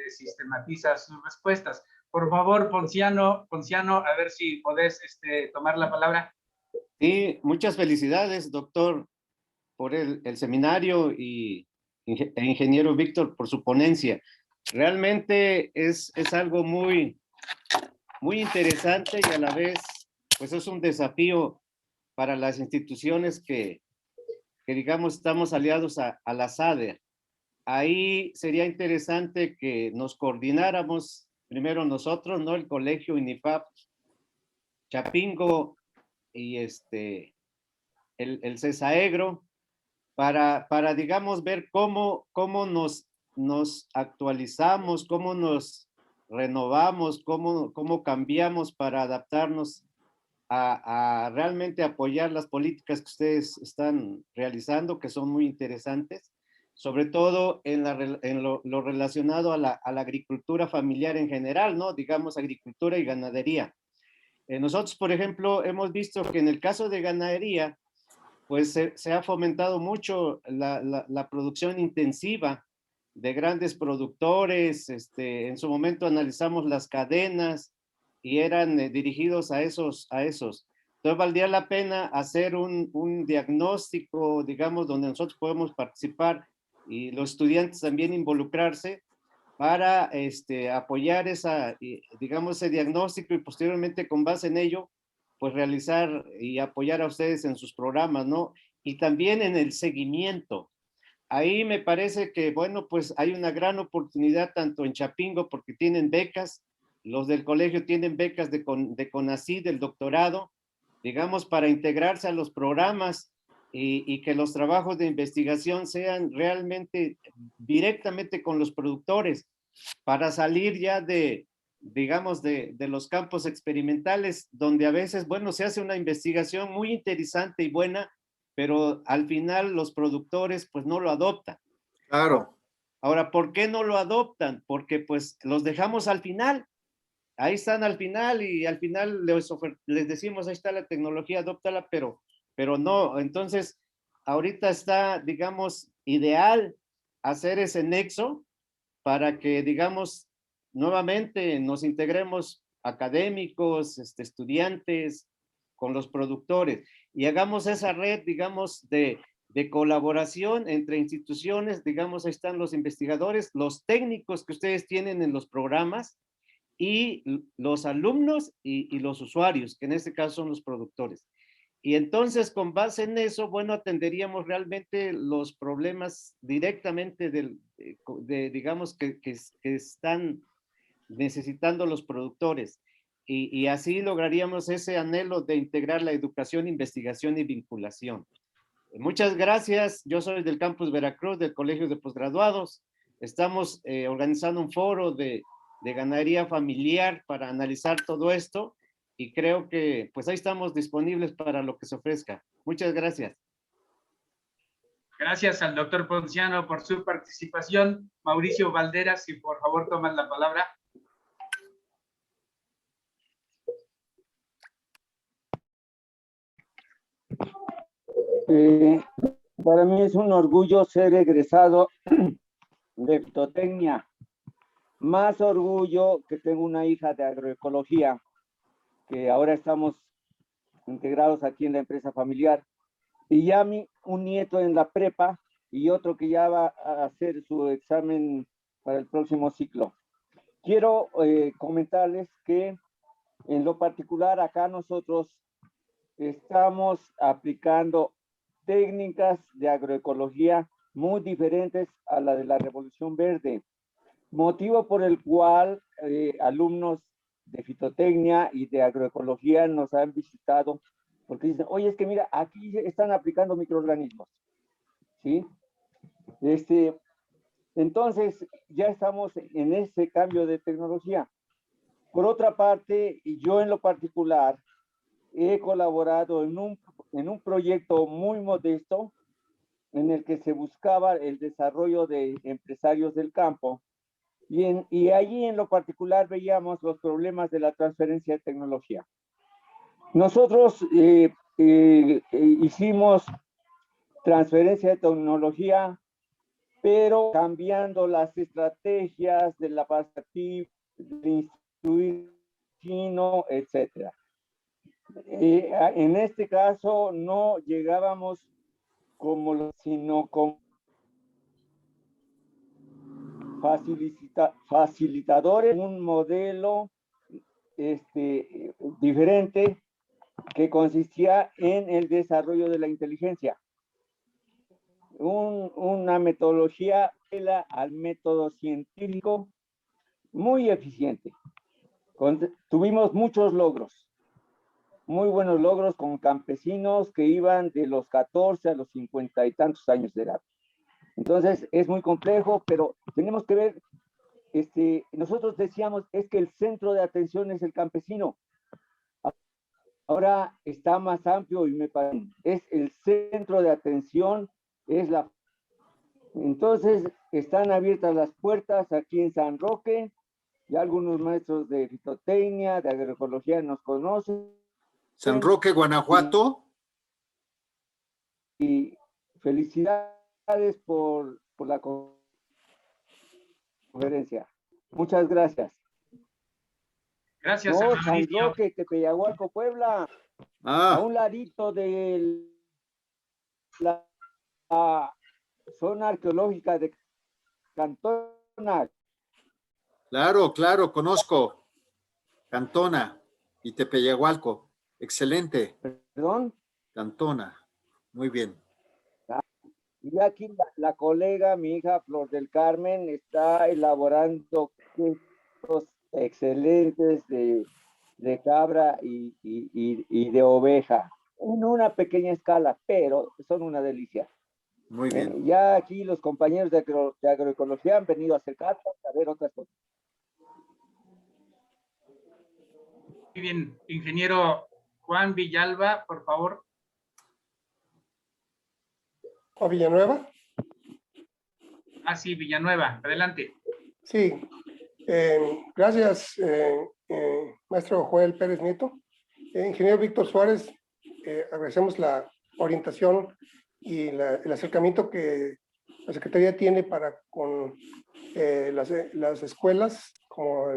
sistematiza sus respuestas. Por favor, Ponciano, a ver si podés tomar la palabra. Sí, muchas felicidades, doctor, por el seminario e ingeniero Víctor por su ponencia. Realmente es algo muy interesante y a la vez, pues es un desafío para las instituciones que digamos estamos aliados a la SADER. Ahí sería interesante que nos coordináramos, primero nosotros, ¿no? El colegio INIFAP, Chapingo y el CESAEGRO, para digamos, ver cómo nos actualizamos, cómo nos renovamos, cómo cambiamos para adaptarnos a realmente apoyar las políticas que ustedes están realizando, que son muy interesantes, sobre todo en lo relacionado a la agricultura familiar en general, ¿no? Digamos, agricultura y ganadería. Nosotros, por ejemplo, hemos visto que en el caso de ganadería, pues se ha fomentado mucho la producción intensiva de grandes productores. En su momento analizamos las cadenas y eran dirigidos a esos. Entonces valdría la pena hacer un diagnóstico, digamos, donde nosotros podemos participar y los estudiantes también involucrarse para apoyar digamos, ese diagnóstico y posteriormente con base en ello, pues realizar y apoyar a ustedes en sus programas, ¿no? Y también en el seguimiento. Ahí me parece que, bueno, pues hay una gran oportunidad tanto en Chapingo porque tienen becas, los del colegio tienen becas de CONACYT, del doctorado, digamos, para integrarse a los programas y que los trabajos de investigación sean realmente directamente con los productores para salir ya digamos, de los campos experimentales, donde a veces, bueno, se hace una investigación muy interesante y buena, pero al final los productores pues no lo adoptan. Claro. Ahora, ¿por qué no lo adoptan? Porque pues los dejamos al final. Ahí están al final y al final les decimos, ahí está la tecnología, adóptala, pero no. Entonces, ahorita está, digamos, ideal hacer ese nexo para que, digamos, nuevamente nos integremos académicos, estudiantes, con los productores y hagamos esa red, digamos, de colaboración entre instituciones. Digamos, ahí están los investigadores, los técnicos que ustedes tienen en los programas y los alumnos y los usuarios, que en este caso son los productores. Y entonces, con base en eso, bueno, atenderíamos realmente los problemas directamente digamos, que están necesitando los productores. Y así lograríamos ese anhelo de integrar la educación, investigación y vinculación. Muchas gracias. Yo soy del Campus Veracruz, del Colegio de Posgraduados. Estamos organizando un foro de ganadería familiar para analizar todo esto y creo que pues ahí estamos disponibles para lo que se ofrezca. Muchas gracias. Gracias al doctor Ponciano por su participación. Mauricio Valderas, si por favor toman la palabra. Para mí es un orgullo ser egresado de fitotecnia. Más orgullo que tengo una hija de agroecología, que ahora estamos integrados aquí en la empresa familiar. Y ya un nieto en la prepa y otro que ya va a hacer su examen para el próximo ciclo. Quiero comentarles que en lo particular acá nosotros estamos aplicando técnicas de agroecología muy diferentes a la de la Revolución Verde, motivo por el cual alumnos de fitotecnia y de agroecología nos han visitado porque dicen, oye, es que mira, aquí están aplicando microorganismos, ¿sí? Entonces, ya estamos en ese cambio de tecnología. Por otra parte, yo en lo particular he colaborado en un proyecto muy modesto en el que se buscaba el desarrollo de empresarios del campo y allí en lo particular veíamos los problemas de la transferencia de tecnología. Nosotros hicimos transferencia de tecnología, pero cambiando las estrategias de la pasativo, de instruir chino, etcétera. En este caso no llegábamos sino con facilitadores, un modelo diferente que consistía en el desarrollo de la inteligencia. Una metodología al método científico muy eficiente. Tuvimos muchos logros, muy buenos logros con campesinos que iban de los 14 a los 50 y tantos años de edad. Entonces es muy complejo, pero tenemos que ver, nosotros decíamos, es que el centro de atención es el campesino. Ahora está más amplio y me parece, es el centro de atención, entonces están abiertas las puertas aquí en San Roque, ya algunos maestros de fitotecnia, de agroecología nos conocen. San Roque, Guanajuato. Y felicidades por la conferencia. Muchas gracias. Gracias, No, San San Mauricio. Roque, Tepeyahualco, Puebla, a un ladito de la zona arqueológica de Cantona. Claro, claro, conozco Cantona y Tepeyahualco. Excelente. Perdón. Cantona. Muy bien. Y aquí la colega, mi hija Flor del Carmen, está elaborando quesos excelentes de cabra y de oveja, en una pequeña escala, pero son una delicia. Muy bien. Ya aquí los compañeros de agroecología han venido a acercarse a ver otras cosas. Muy bien, ingeniero Juan Villalba, por favor. ¿O Villanueva? Ah, sí, Villanueva, adelante. Sí, gracias, maestro Joel Pérez Nieto. Ingeniero Víctor Suárez, agradecemos la orientación y el acercamiento que la Secretaría tiene para con las escuelas como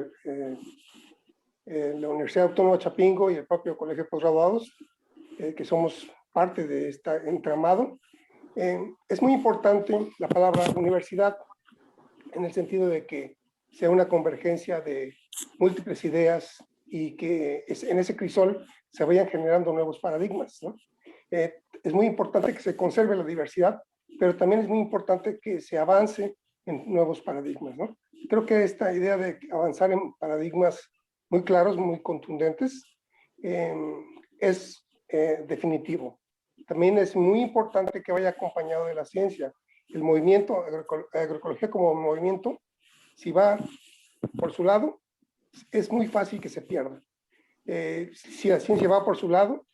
la Universidad Autónoma de Chapingo y el propio Colegio de Postgraduados, que somos parte de este entramado. Es muy importante la palabra universidad en el sentido de que sea una convergencia de múltiples ideas y que en ese crisol se vayan generando nuevos paradigmas, ¿no? Es muy importante que se conserve la diversidad, pero también es muy importante que se avance en nuevos paradigmas, ¿no? Creo que esta idea de avanzar en paradigmas muy claros, muy contundentes, es definitivo. También es muy importante que vaya acompañado de la ciencia. El movimiento, agroecología como movimiento, si va por su lado, es muy fácil que se pierda. Si la ciencia va por su lado,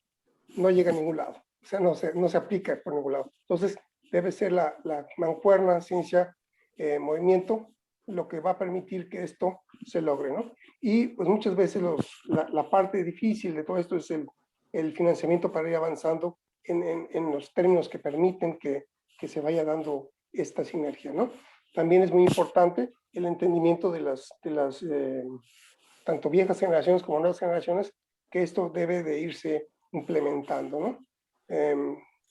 no llega a ningún lado. O sea, no se aplica por ningún lado. Entonces, debe ser la mancuerna ciencia-movimiento lo que va a permitir que esto se logre, ¿no? Y pues muchas veces la parte difícil de todo esto es el financiamiento para ir avanzando en los términos que permiten que se vaya dando esta sinergia, ¿no? También es muy importante el entendimiento de las tanto viejas generaciones como nuevas generaciones, que esto debe de irse implementando, ¿no?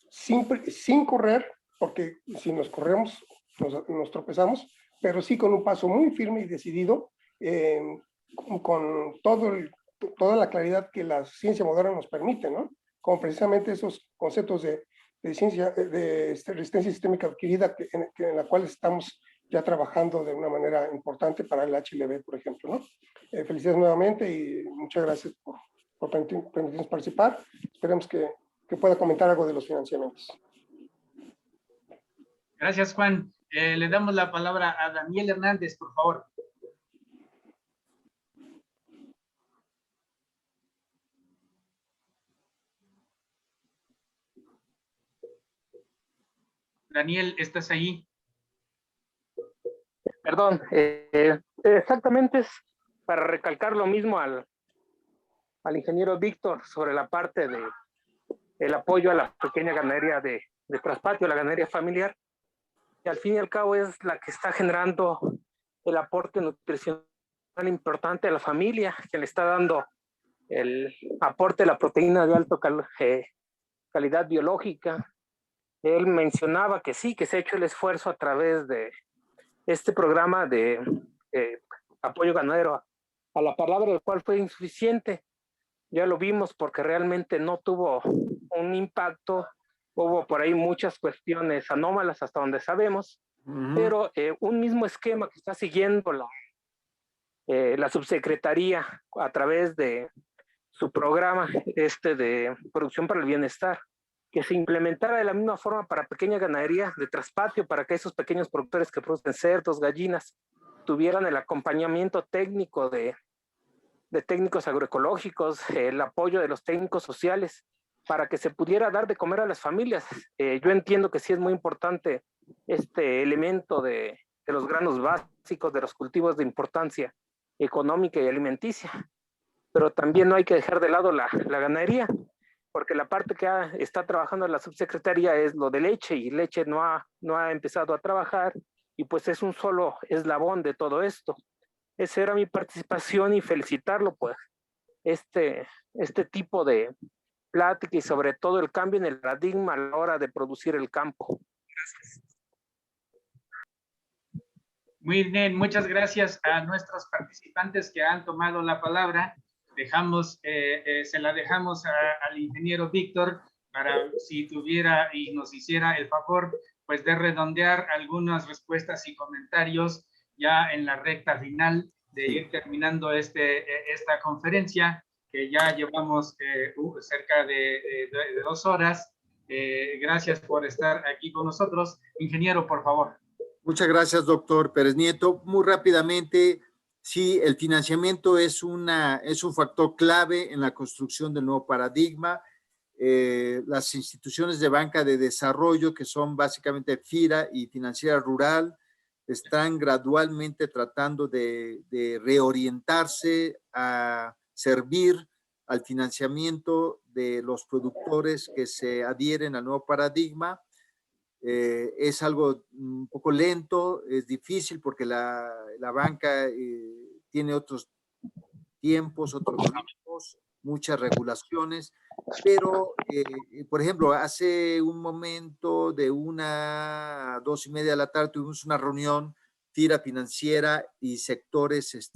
Sin correr, porque si nos corremos, nos tropezamos, pero sí con un paso muy firme y decidido, con toda la claridad que la ciencia moderna nos permite, ¿no? Como precisamente esos conceptos de ciencia, de resistencia sistémica adquirida, en la cual estamos ya trabajando de una manera importante para el HLB, por ejemplo, ¿no? Felicidades nuevamente y muchas gracias por permitirnos participar. Esperemos que pueda comentar algo de los financiamientos. Gracias, Juan. Le damos la palabra a Daniel Hernández, por favor. Daniel, ¿estás ahí? Perdón, exactamente es para recalcar lo mismo al ingeniero Víctor sobre la parte de el apoyo a la pequeña ganadería de traspatio, la ganadería familiar, que al fin y al cabo es la que está generando el aporte nutricional importante a la familia, que le está dando el aporte de la proteína de alta calidad biológica. Él mencionaba que sí, que se ha hecho el esfuerzo a través de este programa de apoyo ganadero a la palabra, el cual fue insuficiente. Ya lo vimos porque realmente no tuvo un impacto. Hubo por ahí muchas cuestiones anómalas hasta donde sabemos, pero un mismo esquema que está siguiendo la subsecretaría a través de su programa de producción para el bienestar, que se implementara de la misma forma para pequeña ganadería de traspatio, para que esos pequeños productores que producen cerdos, gallinas, tuvieran el acompañamiento técnico de técnicos agroecológicos, el apoyo de los técnicos sociales, para que se pudiera dar de comer a las familias. Yo entiendo que sí es muy importante este elemento de los granos básicos, de los cultivos de importancia económica y alimenticia, pero también no hay que dejar de lado la ganadería, porque la parte que está trabajando la subsecretaría es lo de leche, y leche no ha empezado a trabajar, y pues es un solo eslabón de todo esto. Esa era mi participación y felicitarlo, pues, este tipo de plática y sobre todo el cambio en el paradigma a la hora de producir el campo. Gracias. Muy bien, muchas gracias a nuestros participantes que han tomado la palabra. Se la dejamos al ingeniero Víctor para si tuviera y nos hiciera el favor pues de redondear algunas respuestas y comentarios ya en la recta final de ir terminando esta conferencia, que ya llevamos cerca de 2 horas. Gracias por estar aquí con nosotros. Ingeniero, por favor. Muchas gracias, doctor Pérez Nieto. Muy rápidamente, sí, el financiamiento es un factor clave en la construcción del nuevo paradigma. Las instituciones de banca de desarrollo, que son básicamente FIRA y Financiera Rural, están gradualmente tratando de reorientarse a servir al financiamiento de los productores que se adhieren al nuevo paradigma. Es algo un poco lento, es difícil porque la banca tiene otros tiempos, otros ritmos, muchas regulaciones, pero, por ejemplo, hace un momento de 1 a 2:30 de la tarde tuvimos una reunión, FIRA Financiera y sectores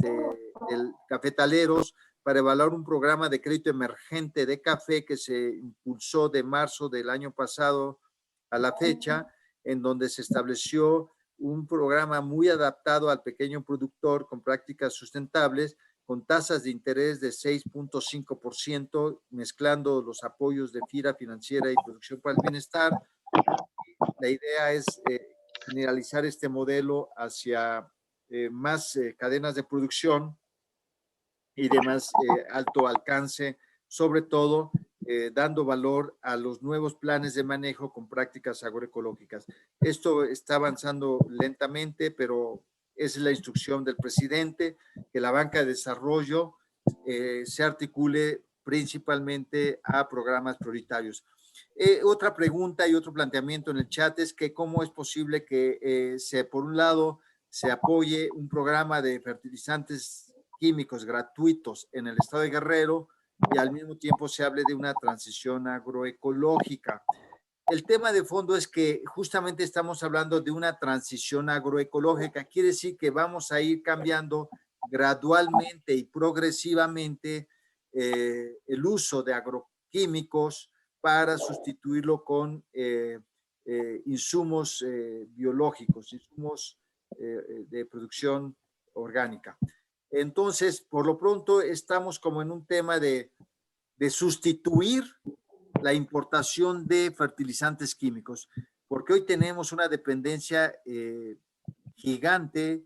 cafetaleros, para evaluar un programa de crédito emergente de café que se impulsó de marzo del año pasado a la fecha, en donde se estableció un programa muy adaptado al pequeño productor con prácticas sustentables, con tasas de interés de 6.5%, mezclando los apoyos de FIRA Financiera y Producción para el Bienestar. La idea es generalizar este modelo hacia más cadenas de producción y de más alto alcance, sobre todo dando valor a los nuevos planes de manejo con prácticas agroecológicas. Esto está avanzando lentamente, pero esa es la instrucción del presidente, que la banca de desarrollo se articule principalmente a programas prioritarios. Otra pregunta y otro planteamiento en el chat es que cómo es posible que por un lado se apoye un programa de fertilizantes químicos gratuitos en el estado de Guerrero y al mismo tiempo se hable de una transición agroecológica. El tema de fondo es que justamente estamos hablando de una transición agroecológica. Quiere decir que vamos a ir cambiando gradualmente y progresivamente el uso de agroquímicos para sustituirlo con insumos biológicos, insumos de producción orgánica. Entonces, por lo pronto, estamos como en un tema de de sustituir la importación de fertilizantes químicos, porque hoy tenemos una dependencia gigante,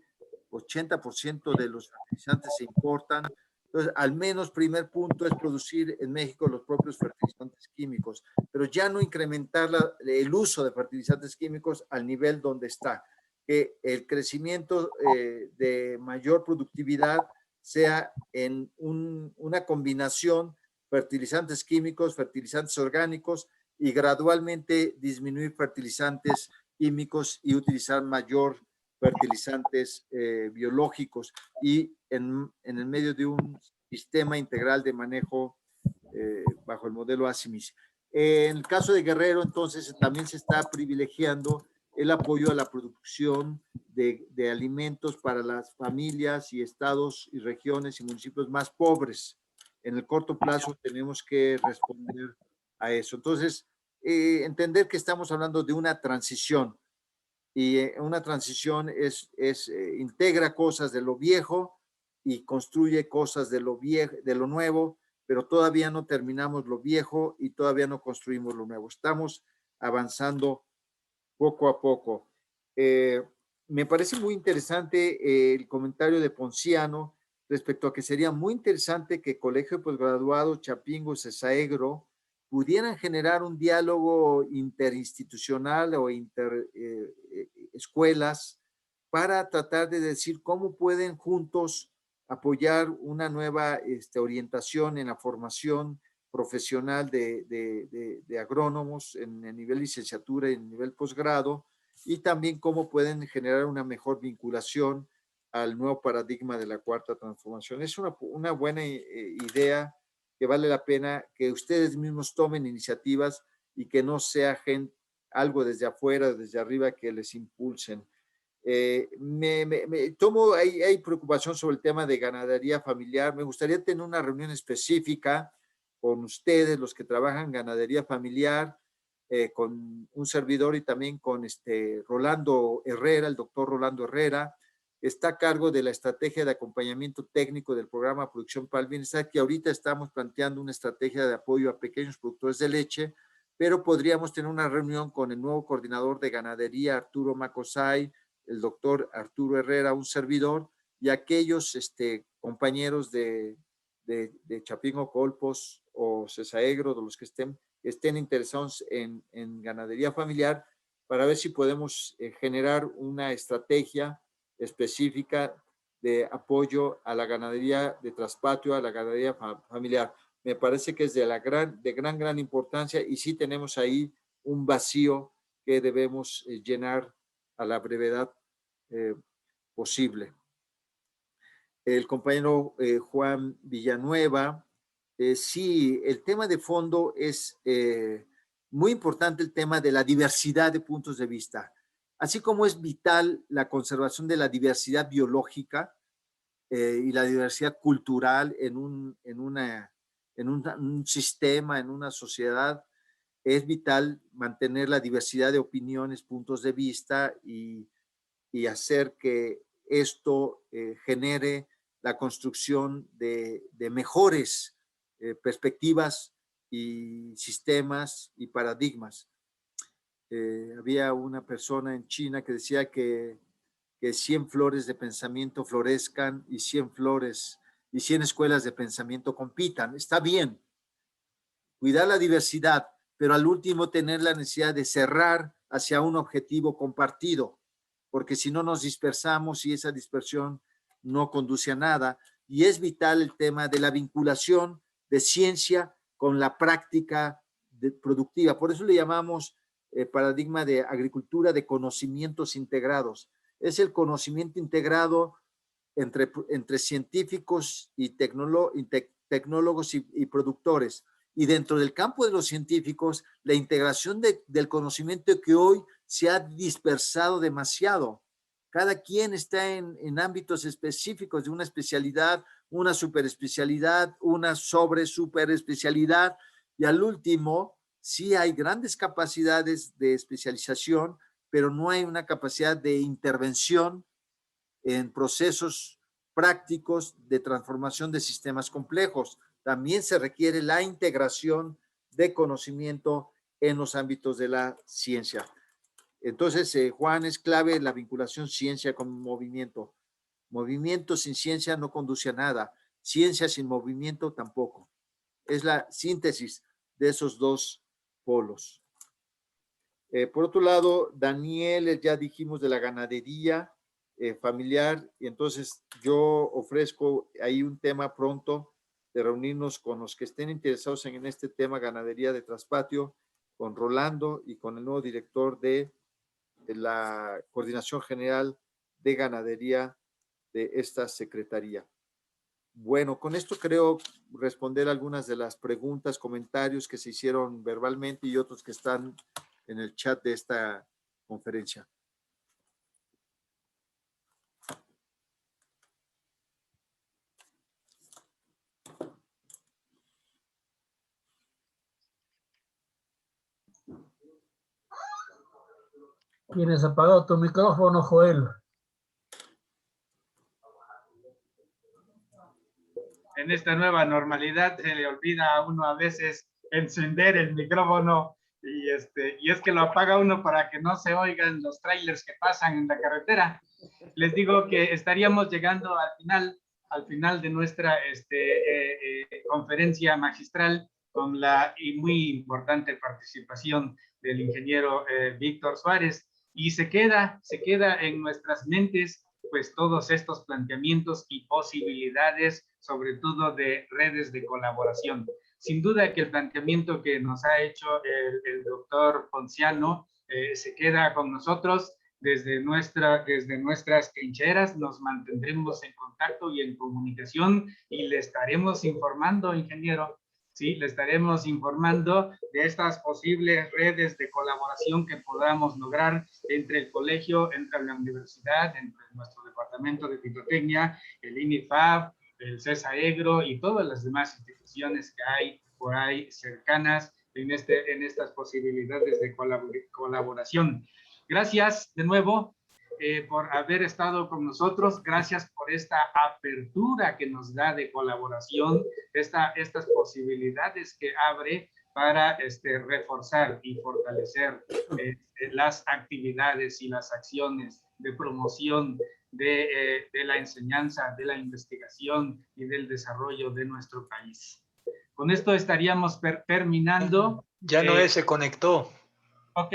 80% de los fertilizantes se importan. Entonces, al menos primer punto es producir en México los propios fertilizantes químicos, pero ya no incrementar el uso de fertilizantes químicos al nivel donde está. Que el crecimiento de mayor productividad sea en una combinación fertilizantes químicos, fertilizantes orgánicos y gradualmente disminuir fertilizantes químicos y utilizar mayor fertilizantes biológicos y en el medio de un sistema integral de manejo bajo el modelo ASIMIS. En el caso de Guerrero, entonces, también se está privilegiando el apoyo a la producción de alimentos para las familias y estados y regiones y municipios más pobres. En el corto plazo tenemos que responder a eso. Entonces, entender que estamos hablando de una transición y una transición integra cosas de lo viejo y construye cosas de lo nuevo, pero todavía no terminamos lo viejo y todavía no construimos lo nuevo. Estamos avanzando poco a poco. Me parece muy interesante el comentario de Ponciano respecto a que sería muy interesante que Colegio de Posgraduados, Chapingo, CESAEGRO pudieran generar un diálogo interinstitucional o escuelas para tratar de decir cómo pueden juntos apoyar una nueva orientación en la formación profesional de agrónomos en el nivel licenciatura y en el nivel posgrado, y también cómo pueden generar una mejor vinculación al nuevo paradigma de la cuarta transformación. Es una buena idea que vale la pena que ustedes mismos tomen iniciativas y que no sea algo desde afuera, desde arriba, que les impulsen. Hay preocupación sobre el tema de ganadería familiar. Me gustaría tener una reunión específica con ustedes, los que trabajan ganadería familiar, con un servidor y también con Rolando Herrera, el doctor Rolando Herrera, está a cargo de la estrategia de acompañamiento técnico del programa Producción para el Bienestar, que ahorita estamos planteando una estrategia de apoyo a pequeños productores de leche, pero podríamos tener una reunión con el nuevo coordinador de ganadería, Arturo Macosay, el doctor Arturo Herrera, un servidor, y aquellos compañeros de Chapingo, Colpos o CESAEGRO, de los que estén interesados en ganadería familiar, para ver si podemos generar una estrategia específica de apoyo a la ganadería de traspatio, a la ganadería familiar. Me parece que es de gran importancia y sí tenemos ahí un vacío que debemos llenar a la brevedad posible. El compañero Juan Villanueva, sí, el tema de fondo es muy importante, el tema de la diversidad de puntos de vista. Así como es vital la conservación de la diversidad biológica y la diversidad cultural en un sistema, en una sociedad, es vital mantener la diversidad de opiniones, puntos de vista y hacer que esto genere la construcción de mejores perspectivas y sistemas y paradigmas. Había una persona en China que decía que 100 flores de pensamiento florezcan y 100 escuelas de pensamiento compitan. Está bien, cuidar la diversidad, pero al último tener la necesidad de cerrar hacia un objetivo compartido, porque si no nos dispersamos y esa dispersión no conduce a nada. Y es vital el tema de la vinculación de ciencia con la práctica productiva. Por eso le llamamos paradigma de agricultura de conocimientos integrados. Es el conocimiento integrado entre científicos y tecnólogos y productores. Y dentro del campo de los científicos, la integración del conocimiento que hoy se ha dispersado demasiado. Cada quien está en ámbitos específicos de una especialidad, una superespecialidad, una superespecialidad, y al último, sí hay grandes capacidades de especialización, pero no hay una capacidad de intervención en procesos prácticos de transformación de sistemas complejos. también se requiere la integración de conocimiento en los ámbitos de la ciencia. Entonces, Juan, es clave la vinculación ciencia con movimiento. Movimiento sin ciencia no conduce a nada. Ciencia sin movimiento tampoco. Es la síntesis de esos dos polos. Por otro lado, Daniel, ya dijimos de la ganadería familiar, y entonces yo ofrezco ahí un tema pronto de reunirnos con los que estén interesados en este tema, ganadería de traspatio, con Rolando y con el nuevo director de la Coordinación General de Ganadería de esta Secretaría. Bueno, con esto creo responder algunas de las preguntas, comentarios que se hicieron verbalmente y otros que están en el chat de esta conferencia. Tienes apagado tu micrófono, Joel. En esta nueva normalidad se le olvida a uno a veces encender el micrófono y es que lo apaga uno para que no se oigan los trailers que pasan en la carretera. Les digo que estaríamos llegando al final de nuestra conferencia magistral con la muy importante participación del ingeniero Víctor Suárez, y se queda en nuestras mentes pues todos estos planteamientos y posibilidades, sobre todo de redes de colaboración. Sin duda que el planteamiento que nos ha hecho el doctor Ponciano se queda con nosotros. Desde nuestras trincheras nos mantendremos en contacto y en comunicación y le estaremos informando, ingeniero. Sí, le estaremos informando de estas posibles redes de colaboración que podamos lograr entre el colegio, entre la universidad, entre nuestro departamento de fitotecnia, el INIFAB, el CESAEGRO y todas las demás instituciones que hay por ahí cercanas en estas posibilidades de colaboración. Gracias de nuevo por haber estado con nosotros. Gracias por esta apertura que nos da de colaboración, estas posibilidades que abre para reforzar y fortalecer las actividades y las acciones de promoción de la enseñanza, de la investigación y del desarrollo de nuestro país. Con esto estaríamos terminando. Ya Noé se conectó. Ok,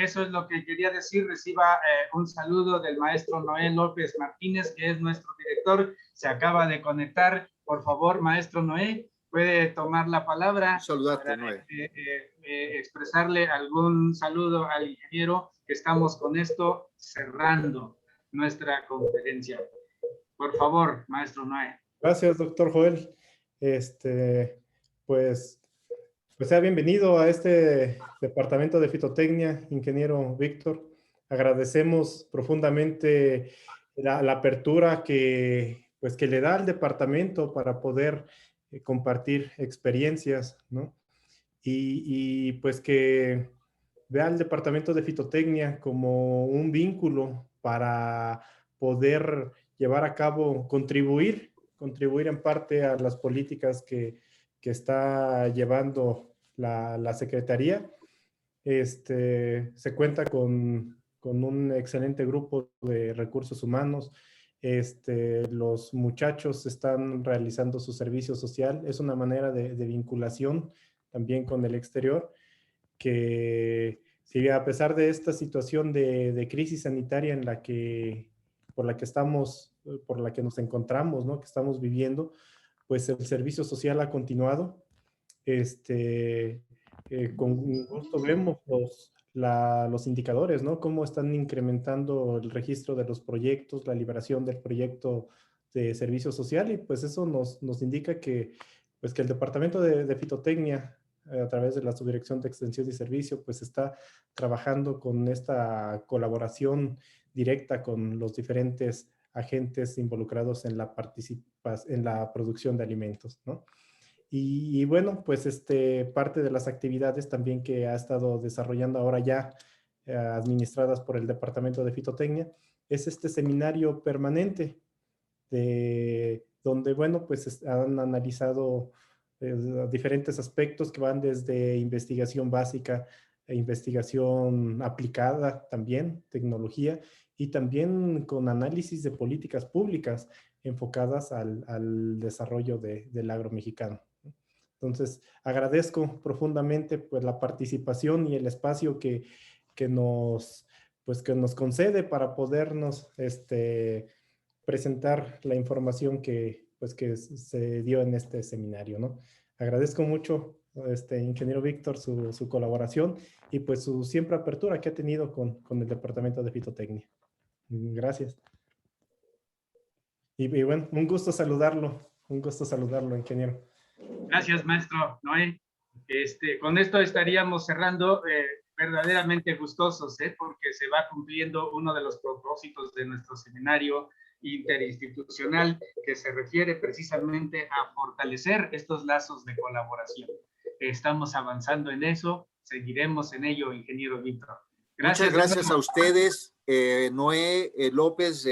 eso es lo que quería decir. Reciba un saludo del maestro Noé López Martínez, que es nuestro director. Se acaba de conectar. Por favor, maestro Noé, puede tomar la palabra. Saludarte, Noé. Expresarle algún saludo al ingeniero, que estamos con esto cerrando nuestra conferencia. Por favor, maestro Noé. Gracias, doctor Joel. Pues sea bienvenido a este departamento de fitotecnia, ingeniero Víctor. Agradecemos profundamente la apertura que le da al departamento para poder compartir experiencias, ¿no? Y pues que vea al departamento de fitotecnia como un vínculo para poder llevar a cabo, contribuir en parte a las políticas que está llevando la Secretaría. Se cuenta con un excelente grupo de recursos humanos. Los muchachos están realizando su servicio social. Es una manera de vinculación también con el exterior, que si a pesar de esta situación de crisis sanitaria por la que nos encontramos, ¿no? Que estamos viviendo, pues el servicio social ha continuado. Con gusto vemos los indicadores, ¿no? Cómo están incrementando el registro de los proyectos, la liberación del proyecto de servicio social, y pues eso nos indica que el Departamento de Fitotecnia, a través de la Subdirección de Extensión y Servicio, pues está trabajando con esta colaboración directa con los diferentes agentes involucrados en la producción de alimentos, ¿no? Y bueno, pues parte de las actividades también que ha estado desarrollando ahora ya administradas por el Departamento de Fitotecnia es este seminario permanente de donde, bueno, pues han analizado diferentes aspectos que van desde investigación básica e investigación aplicada también, tecnología, y también con análisis de políticas públicas enfocadas al desarrollo del agro mexicano. Entonces, agradezco profundamente pues, la participación y el espacio que nos concede para podernos presentar la información que se dio en este seminario, ¿no? Agradezco mucho, ingeniero Víctor, su colaboración y pues su siempre apertura que ha tenido con el Departamento de Fitotecnia. Gracias. Y bueno, un gusto saludarlo, ingeniero. Gracias, maestro Noé. Con esto estaríamos cerrando, verdaderamente gustosos, porque se va cumpliendo uno de los propósitos de nuestro seminario interinstitucional, que se refiere precisamente a fortalecer estos lazos de colaboración. Estamos avanzando en eso, seguiremos en ello, ingeniero Víctor. Muchas gracias a ustedes, Noé López,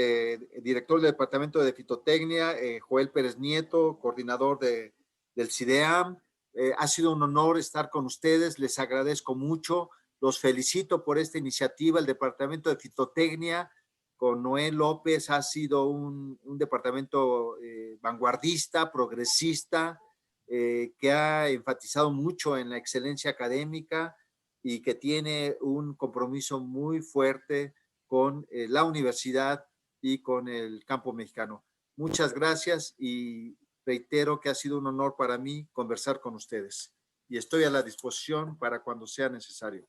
director del Departamento de Fitotecnia, Joel Pérez Nieto, coordinador del CIDEAM. Ha sido un honor estar con ustedes, les agradezco mucho, los felicito por esta iniciativa. El Departamento de Fitotecnia con Noé López ha sido un departamento vanguardista, progresista, que ha enfatizado mucho en la excelencia académica y que tiene un compromiso muy fuerte con la universidad y con el campo mexicano. Muchas gracias y reitero que ha sido un honor para mí conversar con ustedes y estoy a la disposición para cuando sea necesario.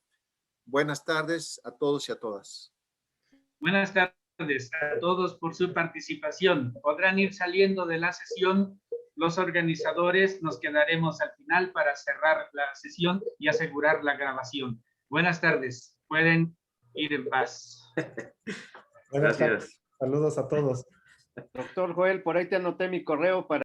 Buenas tardes a todos y a todas. Buenas tardes a todos por su participación. Podrán ir saliendo de la sesión. Los organizadores nos quedaremos al final para cerrar la sesión y asegurar la grabación. Buenas tardes. Pueden ir en paz. Buenas tardes. Saludos a todos. Doctor Joel, por ahí te anoté mi correo para